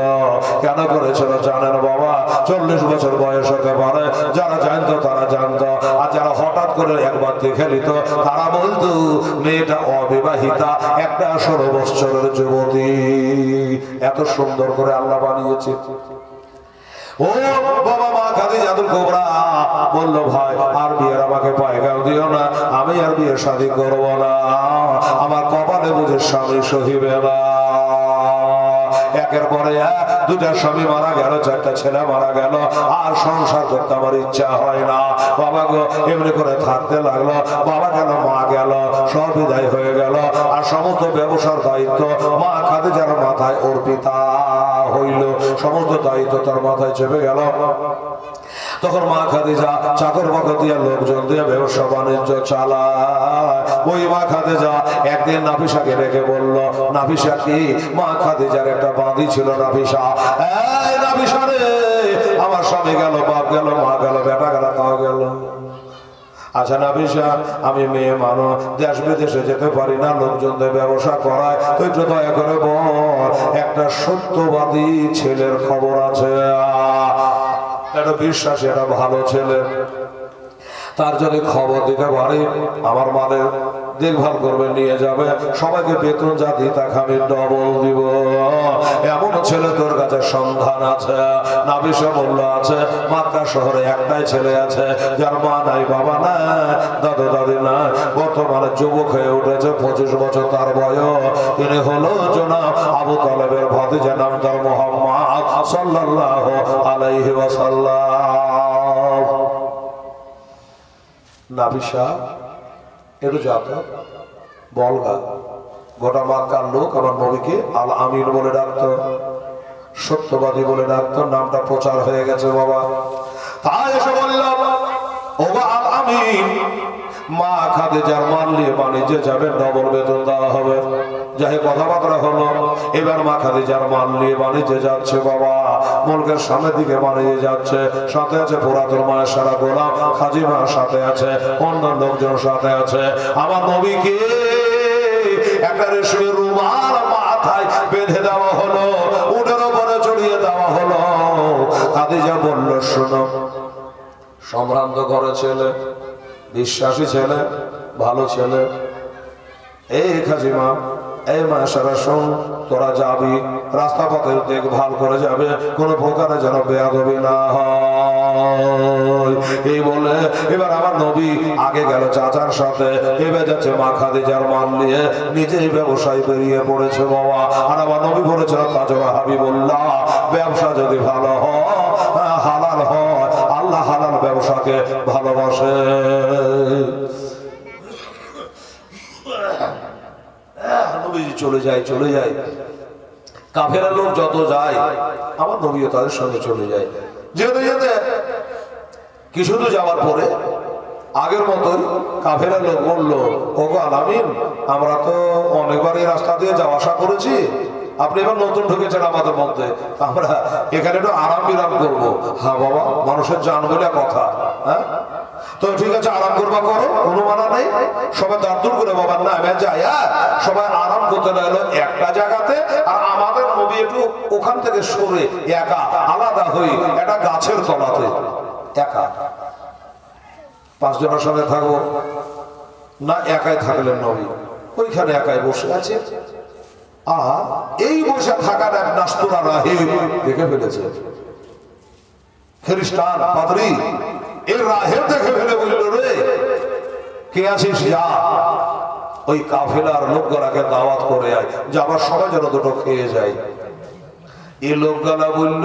কেন করেছিল জানেন বাবা? 40 বছর বয়স হতে পারে, যারা জানতো তারা জানতো, আর যারা হঠাৎ করে একবার দেখে নিত তারা বলতো মেয়েটা অবিবাহিতা, একটা 16 বছরের যুবতী। এত সুন্দর করে আল্লাহ বানিয়েছে। ও বাবা মা খাদিজাতুল কুবরা বললো ভাই আর বিয়ের আমাকে পয়গাম দিও না, আমি আর বিয়ে শাদী করব না, আমার কপালে বুঝে স্বামী সহিবে না। একের পরে দুটা স্বামী মারা গেল, চারটা ছেলে মারা গেল, আর সংসার করতে আমার ইচ্ছা হয় না। বাবা গো এমনি করে থাকতে লাগলো, বাবা গেল মা গেল, সব বিদায় হয়ে গেল, আর সমস্ত ব্যবসার দায়িত্ব মা খাদিজার মাথায় অর্পিতা হইল, সমস্ত দায়িত্ব তার মাথায় চেপে গেল। তখন মা খাদিজা চাকর বাকর দিয়ে লোকজন দিয়ে ব্যবসা বাণিজ্য চালায়। ওই মা খাদিজা একদিন নাফিসাকে রেখে বলল, নাফিসা কি? মা খাদিজার একটা বাঁধি ছিল, নাফিসা এই নাফিসা রে, আমার স্বামী গেল, বাপ গেল, মা গেল, বেটা গেল, তাও গেল, আচ্ছা নবী সাহেব, আমি মেয়ে মানুষ, দেশ বিদেশে যেতে পারি না, লোকজনদের ব্যবসা করায়, তো একটু দয়া করে বল, একটা সত্যবাদী ছেলের খবর আছে, একটা বিশ্বাসী, একটা ভালো ছেলে, তার যদি খবর দিতে পারি, আমার মালের দেখভাল করবে, নিয়ে যাবে, সবাইকে বেতন যা দিই তাকে আমি ডবল দিব। এমন ছেলে তোর কাছে সন্ধান আছে? নবী সাহেব বলল আছে। মক্কা শহরে একটাই ছেলে আছে, যার মা নাই, বাবা নাই, দাদু দাদি নাই, বর্তমানে যুবক হয়ে উঠেছে, 25 বছর তার বয়স। তিনি হলো জনাব আবু তালেবের ভাতিজা, নাম তার মুহাম্মদ সাল্লাল্লাহু আলাইহি ওয়াসাল্লাম। নবী সাহেব একটু যাতো বলগা, গোটা মক্কার লোক আমার নবীকে আল আমিন বলে ডাকতো, সত্যবাদী বলে ডাকতো, নামটা প্রচার হয়ে গেছে বাবা। তাই এসে বললাম, ও আল আমিন, মা খাদিজার মাল নিয়ে বাণিজ্যে যাবে, ডবল বেতন দেওয়া হবে। যাই কথাবার্তা হলো, এবার মা খাদিজার মাল নিয়ে বাণিজ্যে যাচ্ছে বাবা, মুলকের সামনের দিকে বাণিজ্যে যাচ্ছে, সাথে আছে পুরাতন মায়ের সারা গোলাম খাজিমা, সাথে আছে অন্য লোকজন, সাথে আছে আমার নবীকে একটা রেশমের রুমাল মাথায় বেঁধে দেওয়া হলো, উটের উপরে চড়িয়ে দেওয়া হলো। খাদিজা বলল, শোনো, সম্ভ্রান্ত ঘরের ছেলে, বিশ্বাসী ছেলে, ভালো ছেলে, এই খাজিমা, এই মা সারা শোন, তোরা যাবি, রাস্তা পথে দেখভাল করে যাবে, কোনো প্রকারে যেন বেয়াদবি না হয়। এই বলে এবার আমার নবী আগে গেল চাচার সাথে, এবার যাচ্ছে মা খাদিজার মাল নিয়ে, নিজেই ব্যবসায় বেরিয়ে পড়েছে বাবা। আর আমার নবী বলেছিল, তাজরা হাবিবুল্লাহ, ব্যবসা যদি ভালো হয়, হালাল হয়, আল্লাহ হালাল ব্যবসাকে ভালোবাসে। চলে যায়, চলে যায়, কাফেরের লোক যত যায়, আমার নবীও তাদের সঙ্গে চলে যায়। যেতে যেতে কিছু তো যাওয়ার পরে আগের মতোই কাফেরের লোক বলল, ওগো আল আমিন, আমরা তো অনেকবার এই রাস্তা দিয়ে যাওয়া আসা করেছি, আপনি এবার নতুন ঢুকেছেন আমাদের মধ্যে, আমরা এখানে একটু আরাম বিরাম করবো। হ্যাঁ বাবা, মানুষের জান বলে কথা, হ্যাঁ তো ঠিক আছে, আরাম করবা করো, কোনো মানা নেই। সবাই দাঁড় করে বাবা না যায়, সবাই আরাম করতে লাগলো একটা জায়গাতে। আর আমাদের নবী একটু ওখান থেকে সরে একা আলাদা হয়ে একটা গাছের তলাতে একা, 5 জনের সঙ্গে থাকবো না, একাই থাকলেন নবী, ওইখানে একাই বসে আছে। আর এই বসে থাকার এক নাস্তুরা রাহিব দেখে ফেলেছে, খ্রিস্টান পাদ্রী, এই রাহেব দেখে ফেলে বলল, রে কে আছিস, যা ওই কাফেলার লোকগুলাকে দাওয়াত করে আয়, যাবার সময় যেন দুটো খেয়ে যায়। এই লোকগুলা বলল,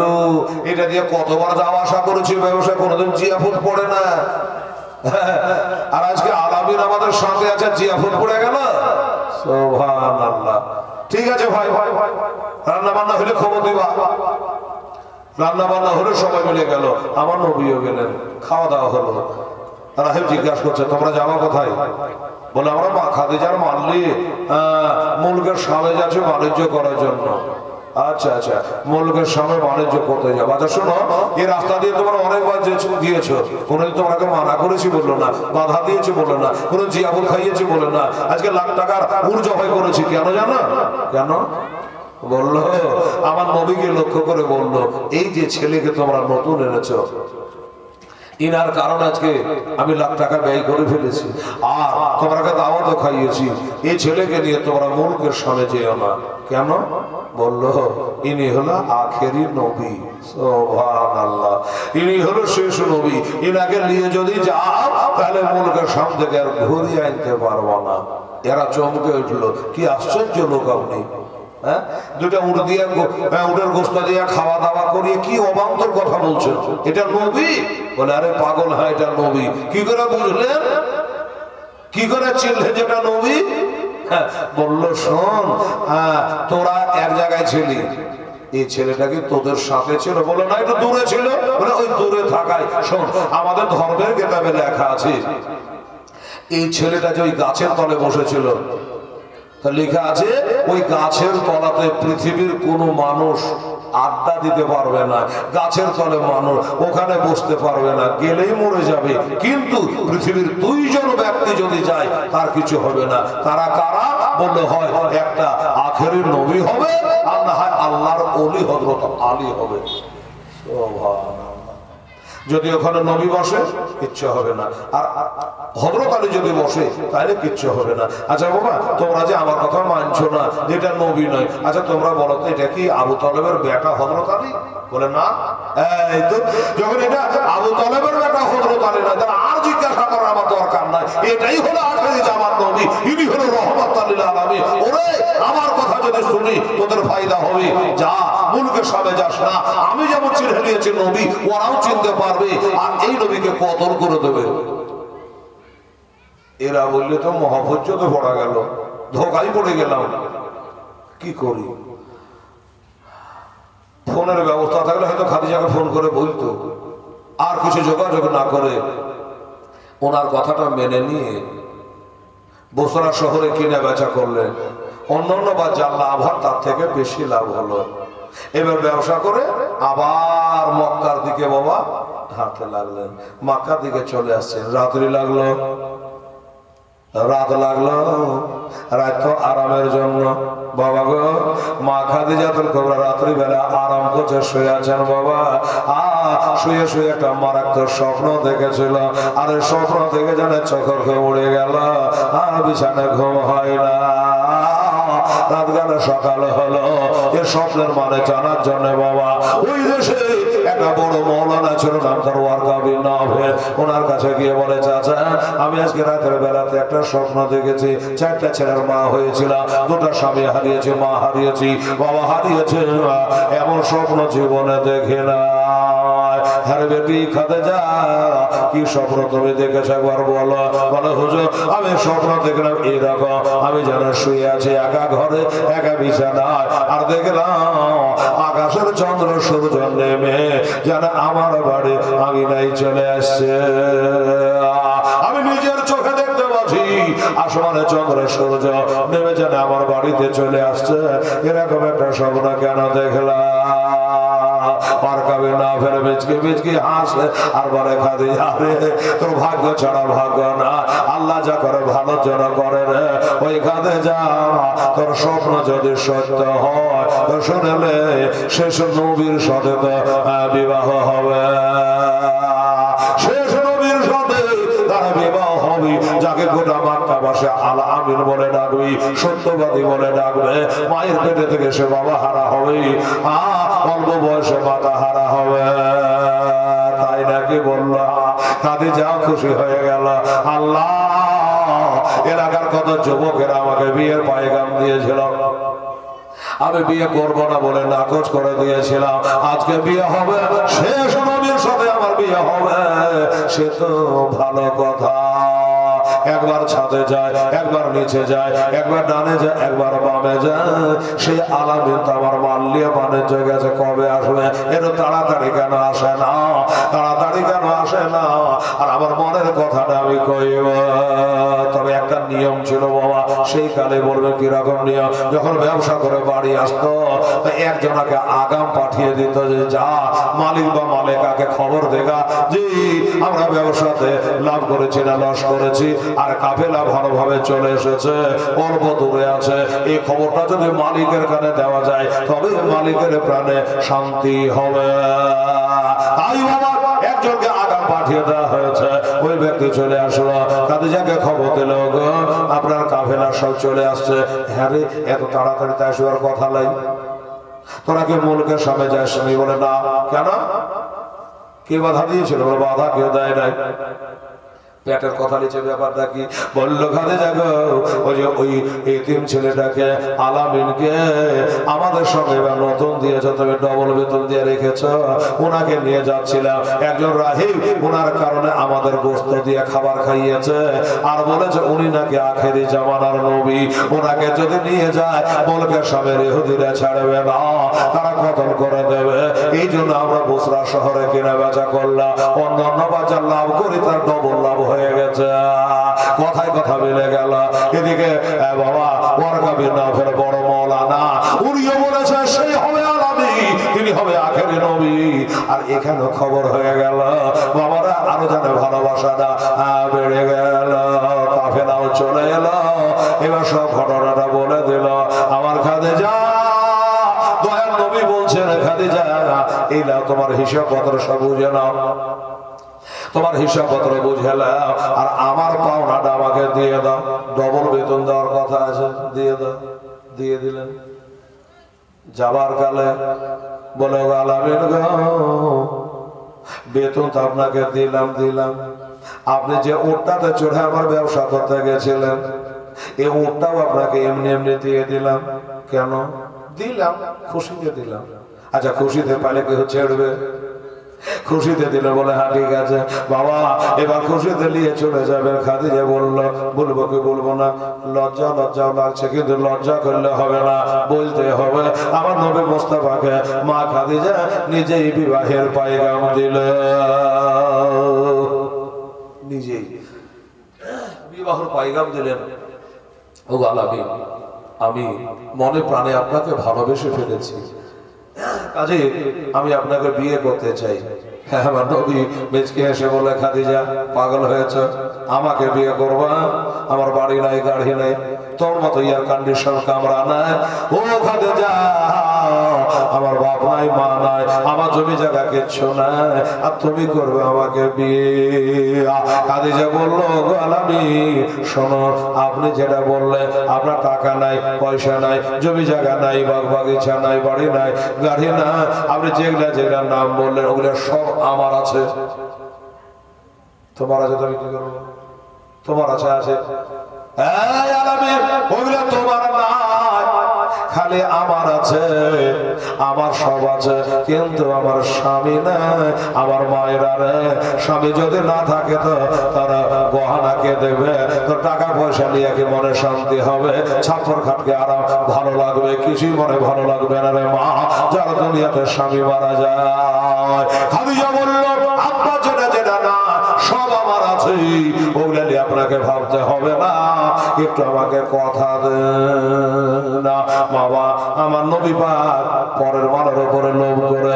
এটা দিয়ে কতবার যাওয়া আসা করেছি, ব্যবসা কোনোদিন জিয়াফুত পড়ে না, আর আজকে আল আমিন আমাদের সঙ্গে আছে, জিয়াফুত পড়ে গেল। সুবহানাল্লাহ। ঠিক আছে ভাই, রান্না বান্না হলে খবর দিবা। রান্না বান্না হলে সবাই মিলে গেল, আমার নবীও গেলেন, খাওয়া দাওয়া হলো। রাহেব জিজ্ঞাসা করছে, তোমরা যাবো কোথায়? বলে, আমরা মা খাদিজার মাল্লি মুলকের সামনে যাচ্ছি বাণিজ্য করার জন্য। আচ্ছা আচ্ছা, মুলকের সামনে বাণিজ্য করতে যাবো। আচ্ছা শোনো, এই রাস্তা দিয়ে তোমরা অনেকবার দিয়েছো, কোনোদিন তোমাকে মানা করেছি বললো না, বাধা দিয়েছি বললো না, কোনো জিয়াফুল খাইয়েছি বলে না, আজকে লাখ টাকার উড় জবাই করেছি, কেন জানো? কেন বললো? আমার নবীকে লক্ষ্য করে বললো, এই যে ছেলেকে তোমরা নতুন এনেছো, ইনার কারণ আজকে আমি লাখ টাকা ব্যয় করে ফেলেছি, আর তোমাকে দাওয়াতও খাইয়েছি, এই ছেলেকে নিয়ে তোমরা মুলকের সামনে যেও না। কেন? বললো, ইনি হলো আখেরি নবী। সুবহানাল্লাহ, ইনি হলো শেষ নবী, ইনাকে নিয়ে যদি যাও তাহলে মুলকের সামনে থেকে আর ঘুরিয়ে আনতে পারবো না। এরা চমকে উঠলো, কি আশ্চর্য লোক আপনি, হ্যাঁ, দুটা উট দিয়ে উটের গোস্ত দিয়ে খাওয়া দাওয়া করিয়ে কি অবান্তর কথা বলছেন, এটা নবী? বলে, আরে পাগল, হ্যাঁ এটা নবী। কি করে বুঝলেন, কি করে চিনলেন যেটা নবী? বললো, শোন, তোরা এক জায়গায় ছিলি, এই ছেলেটা কি তোদের সাথে ছিল? বলো না, একটু দূরে ছিল। বলে, ওই দূরে থাকায়, শোন, আমাদের ধর্মের কিতাবে লেখা আছে, এই ছেলেটা যে ওই গাছের তলে বসেছিল, লেখা আছে ওই গাছের তলাতে পৃথিবীর কোন মানুষ আড্ডা দিতে পারবে না, গাছের তলে মানুষ ওখানে বসতে পারবে না, গেলেই মরে যাবে। কিন্তু পৃথিবীর 2 জন ব্যক্তি যদি যায় তার কিছু হবে না। তারা কারা বললে হয়, একটা আখেরি নবী হবে, আর না হয় আল্লাহর ওলি হযরত আলী হবে। যদি ওখানে নবী বসে কিচ্ছু হবে না, আর হযরত আলী যদি বসে তাহলে কিচ্ছু হবে না। আচ্ছা বাবা, তোমরা যে আমার কথা মানছো না, যেটা নবী নয়, আচ্ছা তোমরা বলো তো এটা কি আবু তালেবের বেটা হযরত আলী? বলে না। এই তো যখন এটা আবু তালেবের বেটা হযরত আলী না, তাহলে আর জিজ্ঞাসা করার আমার দরকার নাই। এটাই হলো আখেরি জামান নবী, ইনি হলো রহমাতুল লিল আলামিন। ওরে আমার কথা যদি শুনি তোদের ফায়দা হবে। যা মুলকের সামনে যাস না, আমি যেমন চিনে নিয়েছি নবী, ওরাও চিনতে পারবে, আর এই নবীকে কতল করে দেবে। এরা বললে তো মহাভজ্জতে পড়া গেল, ধোকাই পড়ে গেলাম, কি করি? ফোনের ব্যবস্থা থাকলে হয়তো খাদিজাকে ফোন করে বলতো, আর কিছু যোগাযোগ না করে ওনার কথাটা মেনে নিয়ে বসরা শহরে কিনে বেচা করলেন। অন্যান্য বা যা লাভ হয় তার থেকে বেশি লাভ হলো। এবার ব্যবসা করে আবার মক্কার দিকে বাবা হাঁটতে লাগলেন। মক্কার দিকে চলে আসছেন, রাত্রি লাগলো, রাত লাগলো, রাত তো আরামের জন্য। বাবা গো, মা খাদিজাতুল কুবরা রাত্রি বেলা আরাম করছে, শুয়ে আছেন বাবা। শুয়ে শুয়ে একটা মারাত্মক স্বপ্ন দেখেছিল, আর স্বপ্ন দেখে জানে চোখের ঘুম উড়ে গেল, আর বিছানায় ঘুম হয় না। রাত গেল, সকাল হলো। এ স্বপ্নের মানে জানার জন্য বাবা ওই দেশে একটা বড় মৌলানা ছিল, নাম তার ওয়ারকা বিন নাফিল। ওনার কাছে গিয়ে বলে, চাচা আমি আজকে রাতের বেলাতে একটা স্বপ্ন দেখেছি, 4টা ছেলের মা হয়েছিল, 2টা স্বামী হারিয়েছি, মা হারিয়েছি, বাবা হারিয়েছে, এমন স্বপ্ন জীবনে দেখে না। হ্যাঁ বেটি খাদিজা, কি স্বপ্ন তুমি দেখেছো একবার বলো। বলে হুজুর আমি স্বপ্ন দেখলাম এইরকম, আমি যেন শুয়ে আছি একা ঘরে, একা বিছানায়, আর দেখলাম আকাশের চন্দ্র সূর্য নেমে যেন আমার বাড়ি আঙিনায় চলে আসছে। আমি নিজের চোখে দেখতে পাচ্ছি আসমানে চন্দ্র সূর্য নেমে যেন আমার বাড়িতে চলে আসছে। এরকম একটা স্বপ্ন কেন দেখলাম? আর বলে খাদিজা রে, তোর ভাগ্য ছাড়া ভাগ্য না, আল্লাহ যা করে ভালোর জন্য করে রে। ওই খাদিজা, তোর স্বপ্ন যদি সত্য হয় তো শুনলে শেষ নবীর সাথে তো বিবাহ হবে, শেষ নবীর সাথে তার বিবাহ হবে। যাকে গোটা মক্কাবাসী আল আমিন বলে ডাকবি, সত্যবাদী বলে ডাকবে। মায়ের পেটে থেকে সে বাবা হারা হবে, অল্প বয়সে মাতা হারা হবে। তাই নাকি বলল। খাদিজা খুশি হয়ে গেল। আল্লাহ, এলাকার কত যুবকেরা আমাকে বিয়ের পায়গাম দিয়েছিল, আমি বিয়ে করবো না বলে নাকচ করে দিয়েছিলাম, আজকে বিয়ে হবে, শেষ নবীর সাথে আমার বিয়ে হবে, সে তো ভালো কথা। একবার ছাদে যায়, একবার নিচে যায়, একবার ডানে যায়, একবার বামে যায়। সেই আলামিন তো আমার মাল্লিয়া বাণিজ্য গেছে, কবে আসবে? এর তাড়াতাড়ি কেন আসে না? তাড়াতাড়ি কেন আসে না? আর আমার মনের কথাটা আমি কইব। তবে একটা নিয়ম ছিল বাবা, সেই কালে বলবে কিরকম নিয়ম, যখন ব্যবসা করে বাড়ি আসতো একজনকে আগাম পাঠিয়ে দিত যে যা মালিক বা মালিকাকে খবর দেখা যে আমরা ব্যবসাতে লাভ করেছি না লস করেছি, আর কাফেলা ভালোভাবে চলে এসেছে, অল্প দূরে আছে, এই খবরটা যদি মালিকের কানে দেওয়া যায় তবে মালিকের প্রাণে শান্তি হবে। তাই বাবা একজনকে আগাম পাঠিয়ে দেওয়া হয়েছে। ওই ব্যক্তি চলে আসলো, খাদিজাকে খবর দিল, গো আপনার কাফেলা সব চলে আসছে। হ্যাঁ রে, এত তাড়াতাড়ি তাই আসবার কথা নাই, তোরা কি মুলকের সামনে যাস? বলে না। কেন? কে বাধা দিয়েছিল? বাধা কেউ দেয় নাই। পেটের কথা নিচে ব্যাপারটা কি বললো? খাদিজা গো, ওই যে ওই এতিম ছেলেটাকে আলামিনকে আমাদের সঙ্গে এবার নতুন দিয়েছ, তুমি ডবল বেতন দিয়ে রেখেছ, ওনাকে নিয়ে যাচ্ছিলাম, একজন রাহিব ওনার কারণে আমাদের গোস্ত দিয়ে খাবার খাইয়েছে, আর বলেছে উনি নাকি আখেরি জামানার নবী, ওনাকে যদি নিয়ে যায় মুলকের সামনে ইহুদিরা ছাড়বে না, তারা কতল করে দেবে। এই জন্য আমরা বসরা শহরে কেনা বেচা করলাম, অন্যান্য বাজার লাভ করি তার ডবল লাভ হয়ে গেছে। কথায় কথা মিলে গেল। এদিকে বাবা ওয়ারকা বিন নাফিল বড় মাওলানা, উনিও বলেছে সেই হবে আলামিন, তিনি হবে আখেরি নবী। আর এখানে খবর হয়ে গেল বাবারা, আরো জানে ভালোবাসাটা বেড়ে গেল, কাফেলাও চলে এলো। এবার সব ঘটনাটা বলে দিল আমার খাদিজা। দয়ার নবী বলছেন খাদিজা, এই নাও তোমার হিসাব পত্র সব বুঝে নাও, তোমার হিসাব পত্র বুঝে নাও, আর আমার পাওনাটা আমাকে দিয়ে দাও। ডবল বেতন দেওয়ার কথা আছে, দিয়ে দাও। দিয়ে দিলেন। যাবার কালে বলে আলামিন গো, বেতন তো আপনাকে দিলাম, আপনি যে উটটাতে চড়ে আমার ব্যবসা করতে গেছিলেন, এই উটটাও আপনাকে এমনি এমনি দিয়ে দিলাম। কেন দিলাম? খুশিতে দিলাম। আচ্ছা, খুশিতে পাইলে কেউ ছেড়বে? খুশিতে দিলে বলে হ্যাঁ ঠিক আছে বাবা, এবার খুশিতে নিয়ে চলে যাবে। খাদিজা বলবো কি বলবো না, লজ্জাও লাগছে, কিন্তু লজ্জা করলে হবে না, বলতে হবে। আমার নবী মুস্তাফাকে মা খাদিজা নিজেই বিবাহের পায়গাম দিল, নিজেই বিবাহের পায়গাম দিলেন। ও আলামিন, আমি মনে প্রাণে আপনাকে ভালোবেসে ফেলেছি, কাজে আমি আপনাকে বিয়ে করতে চাই। হ্যাঁ, আমার নবী বেচকে এসে বলে খাদিজা পাগল হয়েছে, আমাকে বিয়ে করবা? আমার বাড়ি নাই, গাড়ি নাই, তোর মতো ইয়ার কন্ডিশন কামরা নাই। ও খাদিজা, আমার বাপ নাই, মা নাই, আমার জমি জায়গা কিচ্ছু নাই, আর তুমি করবে আমাকে বিয়ে? খাদিজা বললো গো আলামিন, শোনো, আপনি যেটা বললেন, আপনার টাকা নাই, পয়সা নাই, জমি জায়গা নাই, বাগ বাগিচা নাই, বাড়ি নাই, গাড়ি নাই, আপনি যেগুলা নাম বললেন ওগুলো সব আমার আছে। তোমার আছে তো আমি কি করবো? তোমার আছে ওগুলো তোমার নাই, খালি আমার আছে, আমার সব আছে, কিন্তু আমার স্বামী নাই, আমার মায়েরা রে। স্বামী যদি না থাকে তো তারা গহনা কে দেবে? তো টাকা পয়সা নিয়ে কি মনে শান্তি হবে? ছাপর খাটকে আরাম ভালো লাগবে? কিছুই মনে ভালো লাগবে না রে মা, যারা দুনিয়াতে স্বামী মারা যায়। খাদিজা বলল আব্বা যেটা না সব আমার আছে, ওগুলা নিয়ে আপনাকে ভাবতে হবে না, একটু আমাকে কথা দেন না। বাবা, আমার নবী পাক পরের মানের উপরে লোভ করে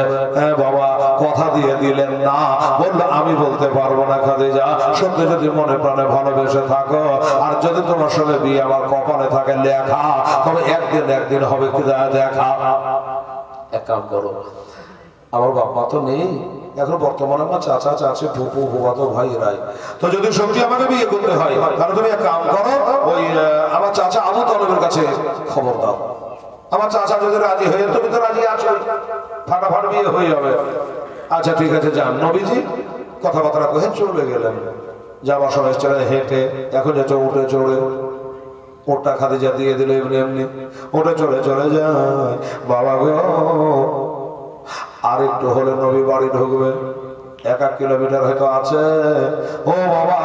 বাবা কথা দিয়ে দিলেন না, বললো আমি বলতে পারবো না খাদিজা, সত্যি যদি মনে প্রাণে ভালোবেসে থাকো, আর যদি তোমার সঙ্গে বিয়ে আমার কপালে থাকে লেখা, তবে একদিন হবে কি দেখা। এক কাম করো, আমার বাবা তো নেই এখন, বর্তমানে আমার চাচা চাচি ফুপু ফুফাতো ভাই এরাই, তো যদি সত্যি আমাকে বিয়ে করতে হয় তাহলে তুমি এক কাম করো, ওই আমার চাচা আবু তালেবের কাছে খবর দাও। আমার চাচা যদি রাজি হয়ে, তুমি তো রাজি আছো, ফাটাফাট বিয়ে হয়ে যাবে। আচ্ছা ঠিক আছে, যান। নবীজি কথাবার্তা কহে চলে গেলেন। যাবার সময় চলে হেঁটে, এখন যাচ্ছে উঠে চড়ে, ওটা খাদিজা দিয়ে দিল এমনি ওটা চলে যায়। বাবা গো, আর একটু হলে নবী বাড়ি ঢুকবে, 1 কিলোমিটার হয়তো আছে। ও বাবা,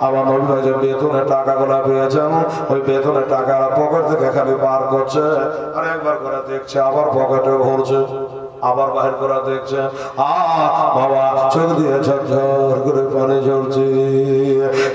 আমার নবী ভাই যে বেতনের টাকাগুলা পেয়েছেন, ওই বেতনের টাকা পকেট থেকে খালি বার করছে, আর একবার করে দেখছে, আবার পকেটে ভরছে, আবার বাহির করে দেখছে। বাবা, চোখ দিয়ে ঝরঝর করে পানি ঝরছে।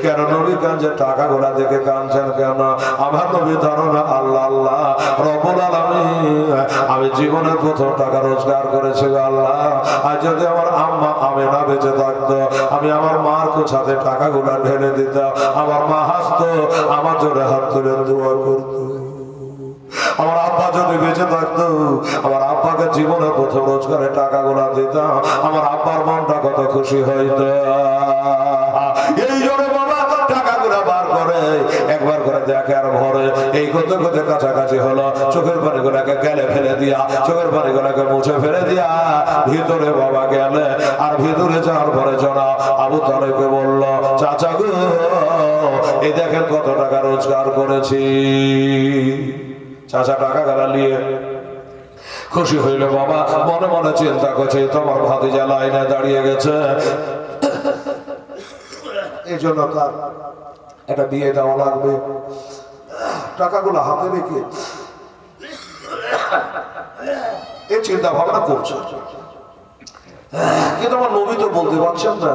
কেন নবী কাঁদছে? টাকাগুলা দেখে কাঁদছেন কেন? আমার নবী ধারণা আল্লাহ আল্লাহ রব্বুল আলামিন, আমি জীবনের প্রথম টাকা রোজগার করেছি আল্লাহ, আর যদি আমার আম্মা আমেনা বেঁচে থাকতো, আমি আমার মার কোছাতে টাকাগুলা ঢেলে দিতাম, আমার মা হাসতো, আমার জোরে হাত তুলে দোয়া করতো। আমার আব্বা যদি বেঁচে থাকতো, আমার আব্বাকে জীবনে প্রথম রোজগারে টাকাগুলা দিতাম, আমার আব্বার মনটা কত খুশি হইতো। এই জন্য বাবা টাকাগুলা বার করে একবার করে দেখে আর ভরে, এই করতে করতে কাছাকাছি হলো, চোখের পানি গুলাকে গেলে ফেলে দিয়া, চোখের পানি গুলাকে মুছে ফেলে দিয়া ভিতরে বাবা গেলে, আর ভিতরে যাওয়ার পরে জনা আবু তালেবকে বলল, চাচা গো, এই দেখেন কত টাকা রোজগার করেছি। চাচা টাকা গালা নিয়ে খুশি হইল। বাবা মনে মনে চিন্তা করছে, তোমার ভাতিজা লাইনে দাঁড়িয়ে গেছে, এই জন্য তার একটা বিয়ে দেওয়া লাগবে। টাকাগুলো হাতে রেখে এই চিন্তা ভাবনা করছে, কিন্তু আমার নবী তো বলতে পারছেন না,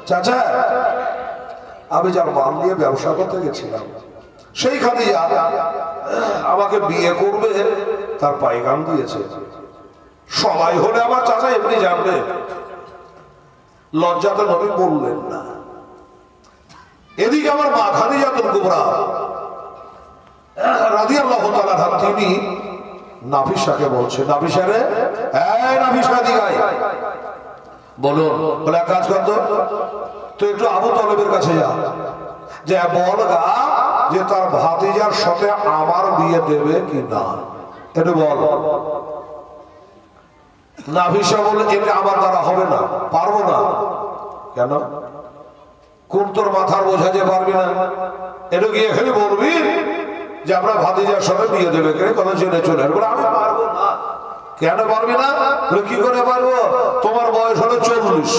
চাচা আমি যার মাল নিয়ে ব্যবসা করতে গেছিলাম, সেই খাদিজা আমাকে বিয়ে করবে, তার পায়গাম দিয়েছে। সবাই হলে আমার চাচা এমনি জানবে, লজ্জাতে নবী বললেন না। এদিকে আমার মা খাদিজাতুল কুবরা রাদিয়াল্লাহু তাআলা আনহা তিনি নাফিসাকে বলছে, নাফিসা রে, এই নাফিসা দিগাই বলুন, বলে এক কাজ কর তো, তুই একটু আবু তালেবের কাছে যা, যে বলগা যে তার ভাতিজার সাথে আমার বিয়ে দেবে কি না, একটু বল। নাফিসা বলে, এটা আমার দ্বারা হবে না, পারবো না। কেন? কোন তোর মাথার বোঝা যে পারবি না? এটা গিয়ে খালি বলবি যে আমরা ভাতিজার সাথে বিয়ে দেবে, কথা জেনে চলে আসবে। আমি পারবো না। কেন পারবি না? কি করে পারবো? তোমার বয়স হলো 40,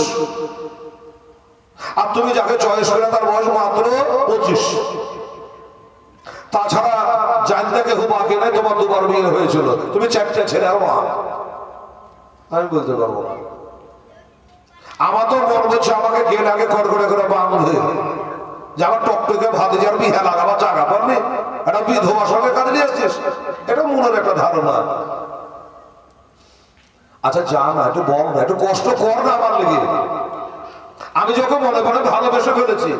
আর তুমি যাকে চয়েস করে তার বয়স মাত্র 25। তাছাড়া জানতে কেউ বাকি নেই, তোমার দুবার বিয়ে হয়েছিল, তুমি 4টে ছেলে আর মা। আমি বলতে পারবো না। আমার তো মন বলছে আমাকে গেলে আগে কড়কড়ে করে বাঁধে, যে আমার টকটকে ভাতিজার বিয়ে লাগাবার জায়গা পারনি, একটা বিধবার সঙ্গে কাজে নিয়ে আসছিস, এটা মনের একটা ধারণা। আচ্ছা যা না, একটু বল না, একটু কষ্ট কর না আমার লেগে, আমি যখন মনে করে ভালোবেসে ফেলেছি।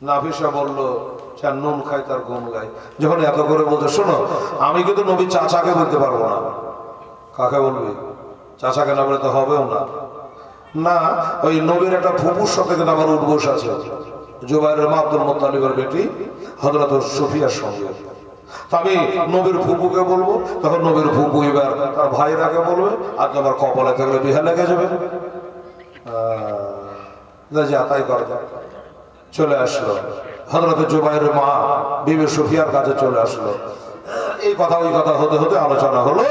নাফিসা বলল, নুন খাই তার গুম গাই। যখন এত করে বলতে, শোনো আমি কিন্তু নবী চাচাকে বলতে পারবো না। কাকে বলবি? চাচাকে না বলে তো হবেও না। না, ওই নবীর একটা ফুপুর সাথে কিন্তু আমার উঠবোস আছে, জুবাইরের মা আব্দুল মুত্তালিবের বেটি হযরত সুফিয়ার সঙ্গে। আমি নবীর ফুপুকে বলবো, তখন নবীর ফুপু এবার তার ভাইরাকে বলবে, আর তোমার কপালে থাকলে বিহা লেগে যাবে। যা তাই করা যায়। চলে আসলো হযরত জুবাইরের মা বিবি সুফিয়ার কাছে চলে আসলো। এই কথা ওই কথা হতে হতে আলোচনা হলো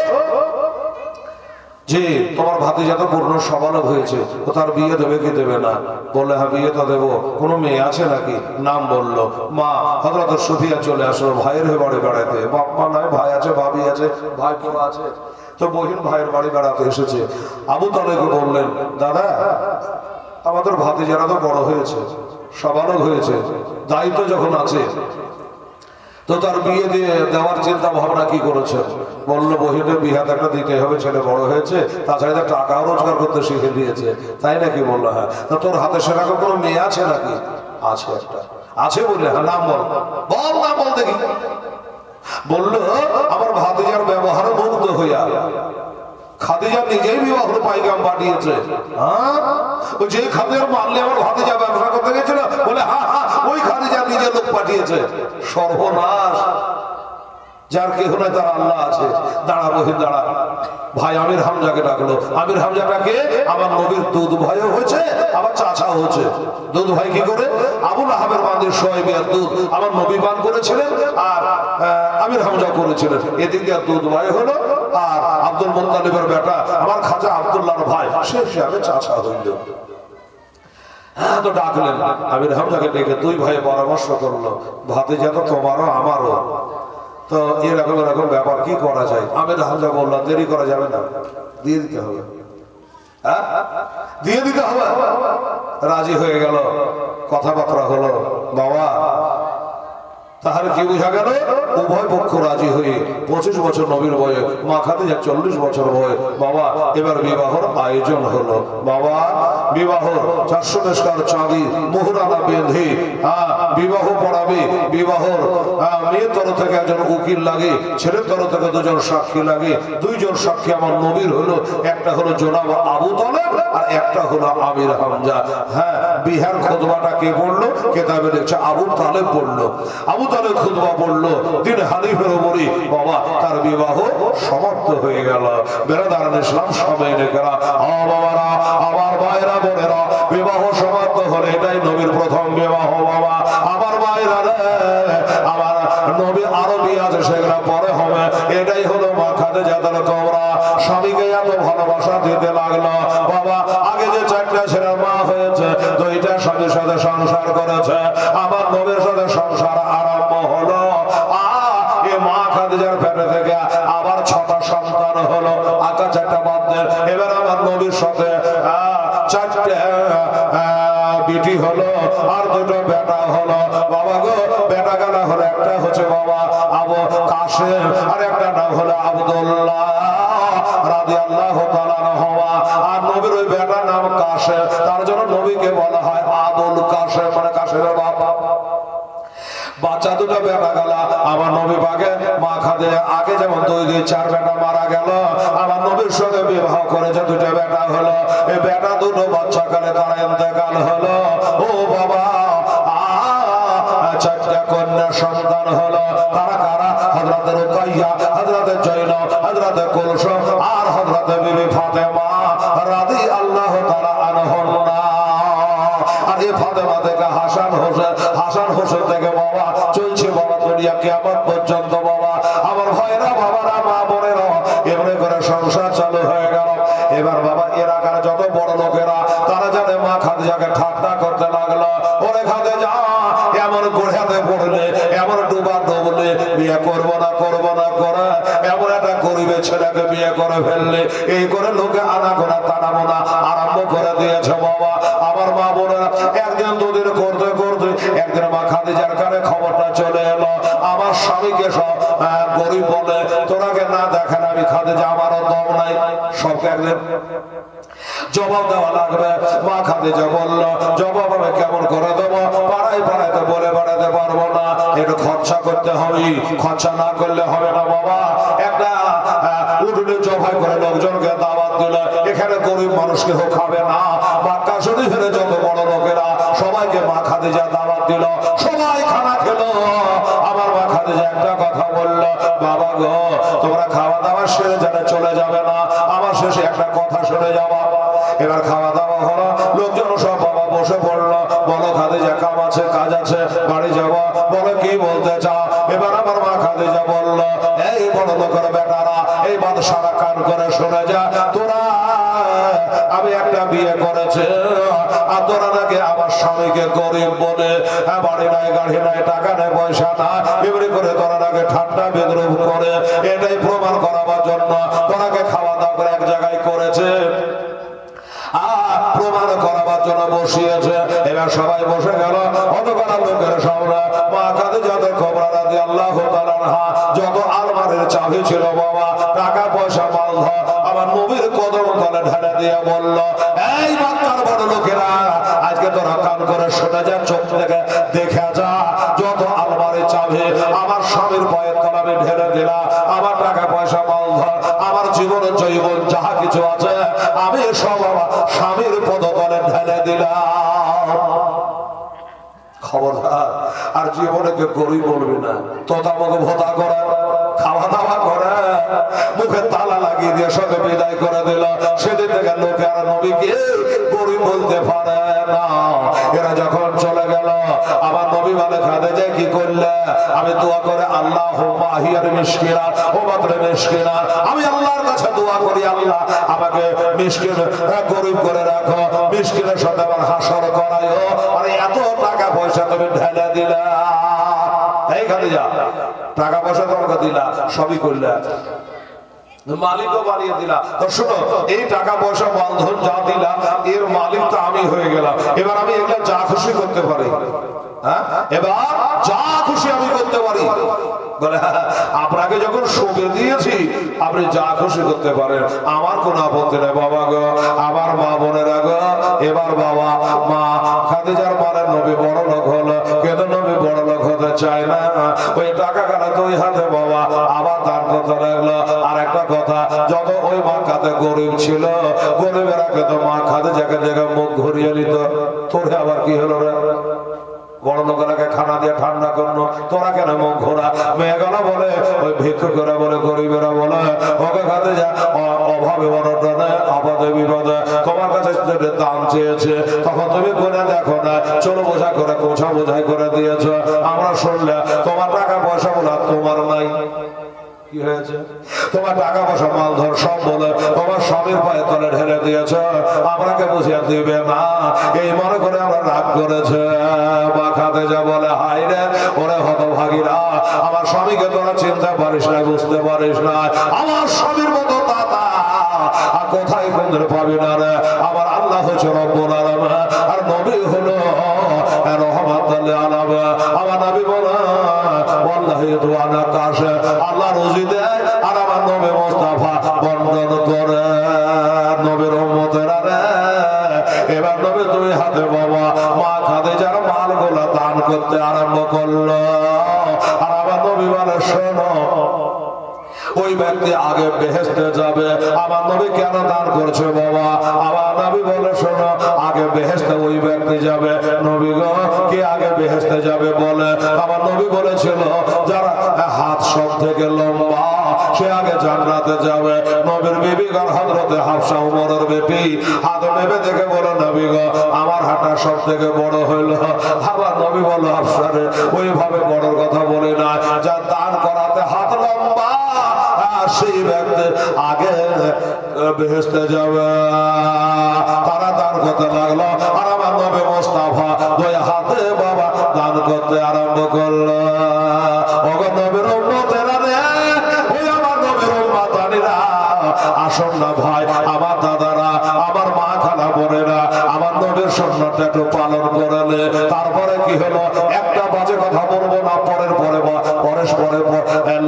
যে তোমার ভাতিজা তো পূর্ণ সবালক হয়েছে, তো তার বিয়ে দেবে কি দেবে না? বললে হ্যাঁ বিয়ে তো দেবো। কোনো মেয়ে আছে নাকি? নাম বললো। মা হযরত সুফিয়া চলে আসলো ভাইয়ের হয়ে বাড়ি বেড়াতে। বাপ মা নাই, ভাই আছে, ভাবি আছে, ভাই পোড়া আছে, তো বহিন ভাইয়ের বাড়ি বেড়াতে এসেছে। আবু তালেবকে বললেন, দাদা আমাদের ভাতিজারা তো বড় হয়েছে, সবালক হয়েছে, দায়িত্ব যখন আছে, তো তার বিয়ে দিয়ে দেওয়ার চিন্তা ভাবনা কি করেছেন? বললো বহিনের বিহাত একটা দিতে হবে, ছেলে বড় হয়েছে, তাছাড়া টাকাও রোজগার করতে শিখে দিয়েছে, তাই নাকি? বললো হ্যাঁ। তা তোর হাতে সেরকম কোনো মেয়ে আছে নাকি? আছে একটা। আছে বললে হ্যাঁ, নাম বল। বল না, বল দেখি। বললো আমার ভাতিজার ব্যবহারে মুগ্ধ হইয়া খাদিজা নিজেই বিবাহ পাইগাম পাঠিয়েছে। হ্যাঁ, ওই যে খাদিজার মারলে আমার ভাতিজা ব্যবসা করতে গেছিল, বলে হ্যাঁ হ্যাঁ ওই খাদিজা নিজে লোক পাঠিয়েছে। সর্বনাশ, যার কেহ নাই তার আল্লাহ আছে। দাঁড়া বহিন দাঁড়া। ভাই আমির হামজাকে ডাকলো। আমির হামজাটাকে আমার নবীর দুধ ভাইও হয়েছে, আবার চাচাও হচ্ছে। দুধ ভাই কি করে? আবুল আহাবের বান্দির সোহেবের দুধ আমার নবী পান করেছিলেন, আর আমির হামজা করেছিলেন। এদিক দিয়ে দুধ ভাই হলো, আর আব্দুল মুত্তালিবের বেটা আমার খাজা আব্দুল্লাহর ভাই, সে হিসাবে চাচা হইল। হ্যাঁ, তো ডাকলেন আমির হামজাকে ডেকে, দুই ভাই পরামর্শ করলো, ভাতিজা তো তোমারও আমারও, তো এরকম এরকম ব্যাপার, কি করা যায়? আমির হামজা বললাম, দেরি করা যাবে না, দিয়ে দিতে হবে। হ্যাঁ, দিয়ে দিতে হবে। রাজি হয়ে গেল, কথাবার্তা হলো। বাবা তাহলে কি বোঝা গেল? উভয় পক্ষ রাজি হয়ে 25 বছর নবীর বয়ে, মা খাদিজা 40 বছর বয়ে। বাবা এবার বিবাহর আয়োজন হলো। বাবা বিবাহ 400 নিষ্কার চাঁদি মোহরানা বেঁধে বিবাহ পড়াবে। বিবাহর মেয়ের তরফ থেকে একজন উকিল লাগে, ছেলের তরফ থেকে দুজন সাক্ষী লাগে। দুইজন সাক্ষী আমার নবীর হলো, একটা হলো জনাব আবু তালেব আর একটা হলো আমির হামজা। হ্যাঁ, বিহার খুতবাটা কে পড়লো? কেতাবে লিখছে আবু তালেব পড়লো। আবু তালেব খুতবা পড়লো, দিন হানিফের উপরই বাবা তার বিবাহ সমাপ্ত হয়ে গেল। বেরাদারান ইসলাম সবাই নেকেরা, বাবারা, আমার ভাইরা বোনেরা, বিবাহ সমাপ্ত হলে এটাই নবীর প্রথম বিবাহ। বাবা আমার ভাইরা রে, আমার নবী আরো বিয়ে আছে, সেগুলো পরে হবে। এটাই হলো মা খাদিজাতুল কুবরা। স্বামীকে এত ভালোবাসা দিতে লাগলো। বাবা আগে যে 4টা ছেলের মা হয়েছে, 2টা স্বামীর সাথে সংসার করেছে, আমার নবীর সাথে সংসার আরম্ভ হলো। মা খাদিজার পেটে থেকে আবার 6টা সন্তান হলো, আকা 4টা বাদ্যের। এবার আমার নবীর সাথে 4টে বিটি হলো, আর 2টো বেটা হলো। বাবা গো, বেটা গালা হলো, একটা হচ্ছে বাবা আবু কাসেম, আর একটা নাম হলো আব্দুল্লাহ। বেটা গেল আমার নবী পাকে মা খাদিজা আগে যেমন 2-4 বেটা মারা গেল আমার নবীর সঙ্গে বিবাহ করেছে 2টা বেটা হলো এই বেটা দুটো বাচ্চা কালে তারা ইন্তেকাল হলো ও বাবা 4টা কন্যা সন্তান হলো তারা কারা হযরত রুকাইয়া হযরত জয়নব হযরত কুলসুম আর হযরত বিবি ফাতেমা রাদিয়াল্লাহু তাআলা আনহুন্না আর এই ফাতেমা থেকে হাসান হোসেন থেকে বাবা চলছে বাবা দুনিয়া কিয়ামত পর্যন্ত বাবা আমার ভাইরা বাবারা মা বোনেরা এমনি করে সংসার চালু হয়ে গেল এবার বাবা এলাকার যত বড় লোকেরা তারা জানে মা খাদিজাকে ঠাট্টা করতে লাগলো ওরে খাদিজা এমন গোড়াতে পড়লে এমন ডুবলে বিয়ে করবো না করে এমন একটা গরিবের ছেলেকে বিয়ে করে ফেললে এই করে লোকে আনাগোনা টানাগোনা আরম্ভ করে দিয়েছে বাবা আমার মা বোনেরা একদিন দুদিন করতে করতে একদিন মা খাদিজার কানে খবরটা চলে এলো আমার স্বামীকে সব গরিব বলে তোরাকে না দেখেন আমি খাদিজা আমারও দম নাই সবকে একদিন জবাব দেওয়া লাগবে মা খাদিজা বলল জবাব আমি কেমন করে দেবো পাড়ায় পাড়াইতে বলে বেড়াতে পারবো না একটু খরচা করতে হবে খরচা না করলে হবে না বাবা একটা উঠুনে জবাই করে লোকজনকে দাওয়াত দিল এখানে গরিব মানুষ কেউ খাবে না মক্কা শরীফের যত বড় লোকেরা সবাইকে মা খাদিজা দাওয়াত দিল সবাই খানা খেলো আমার মা খাদিজা একটা কথা বললো বাবা গো তোমরা খাওয়া দাওয়া সেরে যারা চলে যাবে না আমার শেষে একটা কথা শুনে যাওয়া এবার খাওয়া দাওয়া হলো লোকজন সব বাবা বসে পড়লো বলো খাদিজা কাজ আছে বাড়ি যাওয়া বলো কি বলতে চাও এবার আমার মা খাদিজা বললো এই বড় লোকের বেটারা এই বাদশারা কান করে শুনে যা তোরা আমি একটা বিয়ে করেছে আর তোরা নাকি আমার স্বামীকে গরিব বলে বাড়ি নাই গাড়ি নাই টাকা নেই পয়সা না এমনি করে তোরা নাকি ঠাট্টা বিদ্রুপ করে এটাই প্রমাণ করাবার জন্য তোরাকে খাওয়া দাওয়া করে এক জায়গায় করেছে প্রমাণ করাবার জন্য বসিয়েছে এবার সবাই বসে গেল অতকারা লোকের সামনে মা খাদিজাতুল কুবরা রাদিয়াল্লাহু তাআলা আনহা যত আলমারির চাবি ছিল বাবা টাকা পয়সা মালধন আমার নবীর কদম তলে ঢেলে দিয়ে বলল এই মক্কার বড় লোকেরা আজকে তোরা কান করে শুনে যা চোখ থেকে দেখে যা যত আলমারির চাবি আমার স্বামীর পায়ের তলে আমি ঢেলে দিলাম আমার টাকা পয়সা মালধন আমার জীবন জৈবন যাহা কিছু আছে আমি সব আমার স্বামীর পদতলে ঢেলে দিলাম খবরদার আর জীবনে কেউ গরিব বলবি না তোতা মুখে ভোতা করে খাওয়া দাওয়া করে মুখে তালা লাগিয়ে দিয়ে সঙ্গে বিদায় করে দিল সেদিন থেকে লোকে আর নবীকে গরিব বলতে পারে না এরা যখন চলে গেল আমার নবী মানে খাদিজা কি করলে আমি দোয়া করে আল্লাহুম্মা আহিয়ার মিসকিনা ও মাত্র মিসকিনা আমি আল্লাহর কাছে দোয়া করি আল্লাহ আমাকে মিসকিন গরিব করে রাখো মিসকিনের সাথে আমার হাসর করায়ও আর এত টাকা পয়সা তুমি ঢেলে দিলা এই খাদিজা টাকা পয়সা তোমাকে দিলা সবই করলে মালিকও বানিয়ে দিলা তো শুনো এই টাকা পয়সা মালধন যা দিলা এর মালিক তো আমি হয়ে গেলাম এবার আমি এগুলো যা খুশি করতে পারি এবার যা খুশি আমি করতে পারি বলে আপনাকে যখন শোকে দিয়েছি আপনি যা খুশি করতে পারেন আমার কোনো আপত্তি নেই বাবা গো আমার মা বোনেরা গো এবার বাবা মা খাদিজার মানে নবী বড় লোক হলো কিন্তু নবী বড় লোক হতে চায় না ওই টাকা কাটা 2 হাতে বাবা আবার দান করতে লাগলো আর একটা কথা যত ওই মক্কাতে গরিব ছিল গরিবেরা কিন্তু মা খাদিজাকে দেখে মুখ ঘুরিয়ে নিত তোরে আবার কি হলো রে বড় লোকেরাকে খানা দিয়ে ঠান্ডা করলো তোরা কেন মুখ ঘোরা মেয়েগুলো বলে ওই ভিক্ষু করে বলে গরিবেরা বলে ওকে খাদিজা অভাবে অনটনে আপদে বিপদে তোমার কাছে দান চেয়েছে তখন তুমি কোনে দেখো না চলো বোঝা করে কোছা বোঝাই করে দিয়েছ আমরা শুনলে তোমার টাকা পয়সা বলে তোমার নাই কি হয়েছে তোমার টাকা পয়সা মালধর সব বলে তোমার স্বামীর পায়ে তলে ঢেলে দিয়েছ আমাকে বুঝিয়ে দিবে না এই মনে করে আমরা রাগ করেছে মা খাদিজা বলে হাই রে ওরে হতভাগীরা আমার স্বামীকে তোরা চিনতে পারিস না বুঝতে পারিস না আমার স্বামীর মতো দাদা আর কোথায় কোনদিন পাবি না রে আমার আল্লাহ হচ্ছে রব্বুল আলামিন আর নবী হলো রহমাতুল লিল আলামিন আমার নবী বলে ওয়াল্লাহি দুআনা কাশে আল্লাহ রুজি দেয় আর আমার নবী মুস্তাফা বন্ধন করে নবীর উম্মতেরা রে এবার নবী 2 হাতে বাবা মা খাদিজার মালগুলো দান করতে আরম্ভ করলো আমার নবী বলে শোনো, ওই ব্যক্তি আগে বেহেশতে যাবে। আমার নবী কেন দান করছে বাবা? আমার নবী বলে শোনো, আগে বেহেশতে ওই ব্যক্তি যাবে। নবী গো, কে আগে বেহেশতে যাবে বলে? আমার নবী বলেছিল যারা হাত সব থেকে লম্বা সে আগে জান্নাতে যাবে। নবীর বিবিগণ হযরতে হাফসা ওমরের বেটি হাত নেবে দেখে বলে নবী গো, আমার হাঁটা সব থেকে বড় হইল। আবার নবী বলল হাফসা রে, ওইভাবে বড় কথা বলি না, যা দান করাতে হাত লম্বা সেই ব্যক্তি আগে বেহেশতে যাবে। তারা দান করতে লাগলো, আর আমার নবী মুস্তাফা দুই হাতে বাবা দান করতে আরম্ভ করলো। ওগো নবীর উম্মতেরা রে, ওই আমার নবীর উম্মতানিরা, আসুন না ভাই, আমার দাদারা, আমার মা খালা বোনেরা, আমার নবীর সুন্নাতটা একটু পালন করলে। তারপরে কি হলো, একটা বাজে কথা বলবো না, পরের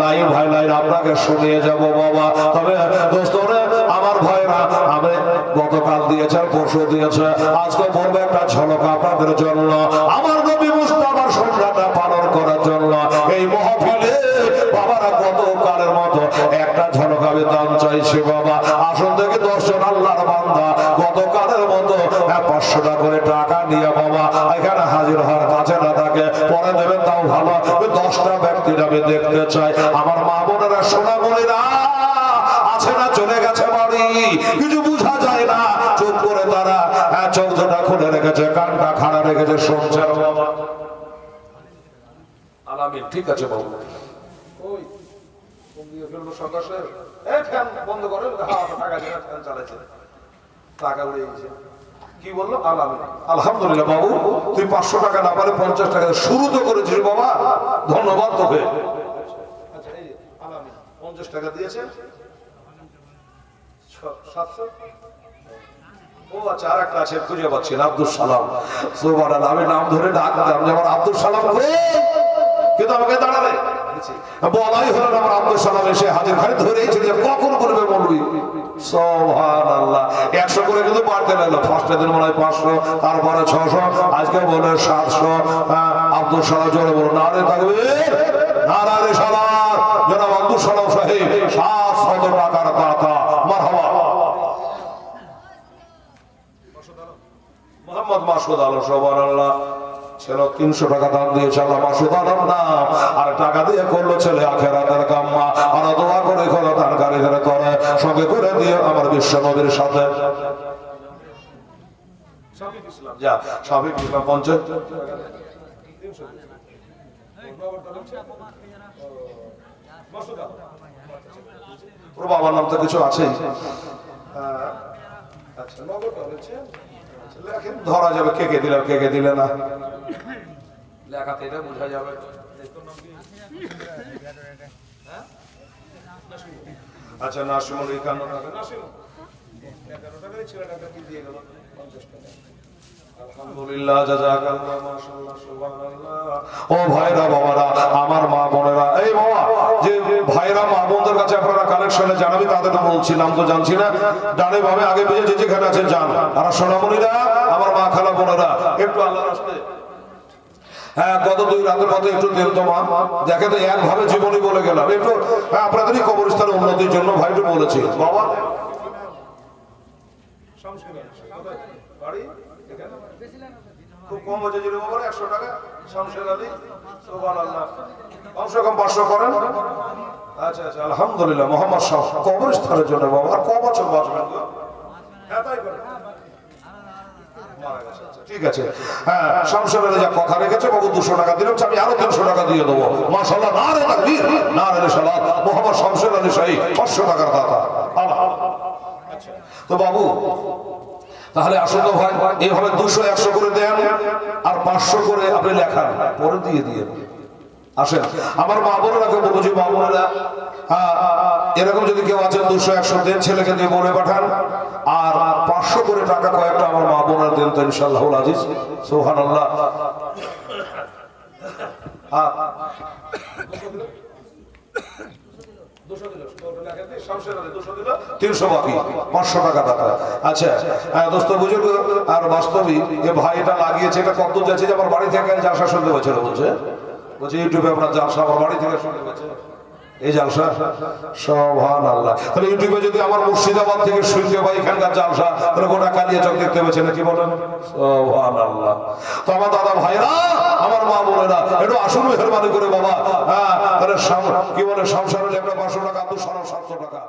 লাইন ভাই লাইন আপনাকে শুনিয়ে যাব বাবা। তবে দোস্তরে আমার ভাইরা, আমি গতকাল দিয়েছে, পরশু দিয়েছে, আজকে বলবো একটা ঝলক আপনাদের জন্য। আমার নবী মুস্তাফার সুন্নাতটা পালন করার জন্য এই মাহফিলে বাবারা গতকালের মতো একটা ঝলক আমি দান চাইছি বাবা। আসুন দেখি 10 জন আল্লাহর বান্দা গতকালের মতো 500 টাকা করে টাকা নিয়ে বাবা এখানে হাজির হওয়ার কাছে না থাকে, পরে দেবেন তাও ভালো। 10টা ব্যক্তির আমি দেখতে চাই। আমার মা বোনেরা, সোনা বোনেরা আছে না, চলে গেছে বাড়ি, কিছু বোঝা যায় না, চুপ করে তারা চোখ দুটা খুলে রেখেছে, কানটা খাড়া রেখেছে, শুনছে বাবা। আলামিন ঠিক আছে বাবু, ওই কোন দিকে ফেললো সকাশে, এই ফ্যান বন্ধ করে, টাকা দিয়ে ফ্যান চালাচ্ছে, টাকা উড়ে গেছে। কি বললো আলামিন? আলহামদুলিল্লাহ বাবু, তুই 500 টাকা না পারে 50 টাকা শুরু তো করেছিস বাবা, ধন্যবাদ তোকে। আচ্ছা এই আলামিন 50 টাকা দিয়েছে, 700। ও আচ্ছা, আর একটা আছে খুঁজে পাচ্ছি না, আব্দুল সালাম। সুবহানাল্লাহ, আমি নাম ধরে ডাকতাম যেমন আব্দুল সালাম করে, কিন্তু আমাকে দাঁড়াবে বলাই হলো না। আমার আব্দুল সালাম এসে হাজির, খালি ধরেইছিল যে কখন করবে বলবি। সুবহানাল্লাহ, 100 করে কিন্তু বাড়তে লাগলো। ফার্স্টের দিন মনে হয় 500, তারপরে 600, আজকে বলে 700। আব্দুল সালাম জোরে বলো নারে তাকবীর, নারে রিসালাত, জনাব আব্দুল সালাম সাহেব 700 টাকার দাতা, মারহাবা। মোহাম্মদ মাসুদ আলম, সুবহানাল্লাহ, ছেলে 300 টাকা দান দিয়েছে আল্লাহ মাসুদ আলম নাম, আর টাকা দিয়ে করলো ছেলে আখেরাতের কাম্মা। আর দোয়া করে করো দানকারীদের করে সঙ্গে করে দিয়ে আমার বিশ্ব নবীর সাথে যা সাবিক ইসলাম 50 ওর বাবার নাম তো কিছু আছেই। আচ্ছা ধরা যাবে কে কে দিলে কে কে দিলে না, লেখাতে এটা বোঝা যাবে। আচ্ছা নাসিমুল 51 টাকা, নাসিমুল 11 টাকা, ছেলেটাকে কি দিয়ে গেল 50 টাকা। আলহামদুলিল্লাহ, জাযাকাল্লাহ, মাশাআল্লাহ, সুবহানাল্লাহ। ও ভাইরা বাবারা, আমার মা বোনেরা, এই বাবা যে ভাইরা মা বোনদের কাছে আপনারা কালেকশনে জানাবি, তাদেরকে বলছিলাম তো জানছি না, ডানে ভাবে আগে বুঝে যে যেখানে আছেন যান। আর সোনামণিরা, আমার মা খালা বোনেরা, একটু আল্লাহর রাস্তায় গত 2 রাতের মতো একটু দেন তো মা, দেখে তো একভাবে জীবনী বলে গেলাম, একটু আপনাদেরই কবরস্থানের উন্নতির জন্য ভাই একটু বলেছি বাবা। খুব কম হয়েছে যদি বাবা 100 টাকা, শামসুল আলী, সুবহানাল্লাহ, কমসে কম 500 করেন। আচ্ছা আচ্ছা, আলহামদুলিল্লাহ, মোহাম্মদ শাহ কবরস্থানের জন্য বাবা। আর ক বছর বাঁচবেন? হ্যাঁ তাই করে, ঠিক আছে। হ্যাঁ, শামসুল আলী যা কথা রেখেছে বাবু, 200 টাকা দিলাম, আমি আরো 300 টাকা দিয়ে দেবো। মাশাআল্লাহ, নারে তাকবীর, নারে রিসালাত, মোহাম্মদ শামসুল আলী শাহী 500 টাকার দাতা। তো বাবু তাহলে আসুন তো ভাই, এইভাবে 200 100 করে দেন, আর 500 করে আপনি লেখান, পরে দিয়ে দিয়ে আসেন। আমার মা বোনেরাকে বলবো যে মা বোনেরা, এরকম যদি কেউ আছেন 200 100 দেন, ছেলেকে দিয়ে বলে পাঠান, আর 500 করে টাকা কয়েকটা আমার মা বোনের দেন তো ইনশাআল্লাহুল আজিজ। সুবহানাল্লাহ। 300 বাকি, 500 টাকা দাতা। আচ্ছা দোস্ত বুঝুন, আর বাস্তবিক এ ভাই এটা লাগিয়েছে, এটা কত যাচ্ছে যে আমার বাড়ি থেকে আসা শুনতে বছর বলছে বলছি ইউটিউবে আপনার জালসা আমার বাড়ি থেকে শুনে গেছে এই জালসা সুবহানাল্লাহ। তাহলে ইউটিউবে যদি আমার মুর্শিদাবাদ থেকে শুনতে পাই এখানকার জালসা, তাহলে গোটা কালিয়াচক দেখতে পেয়েছে নাকি বলেন? সুবহানাল্লাহ। তো আমার দাদা ভাইরা, আমার মা বোনেরা, একটু আসুন মেহরবানি করে বাবা। হ্যাঁ, তাহলে কি বলে সংসারের একটা 500 টাকা 200 700 টাকা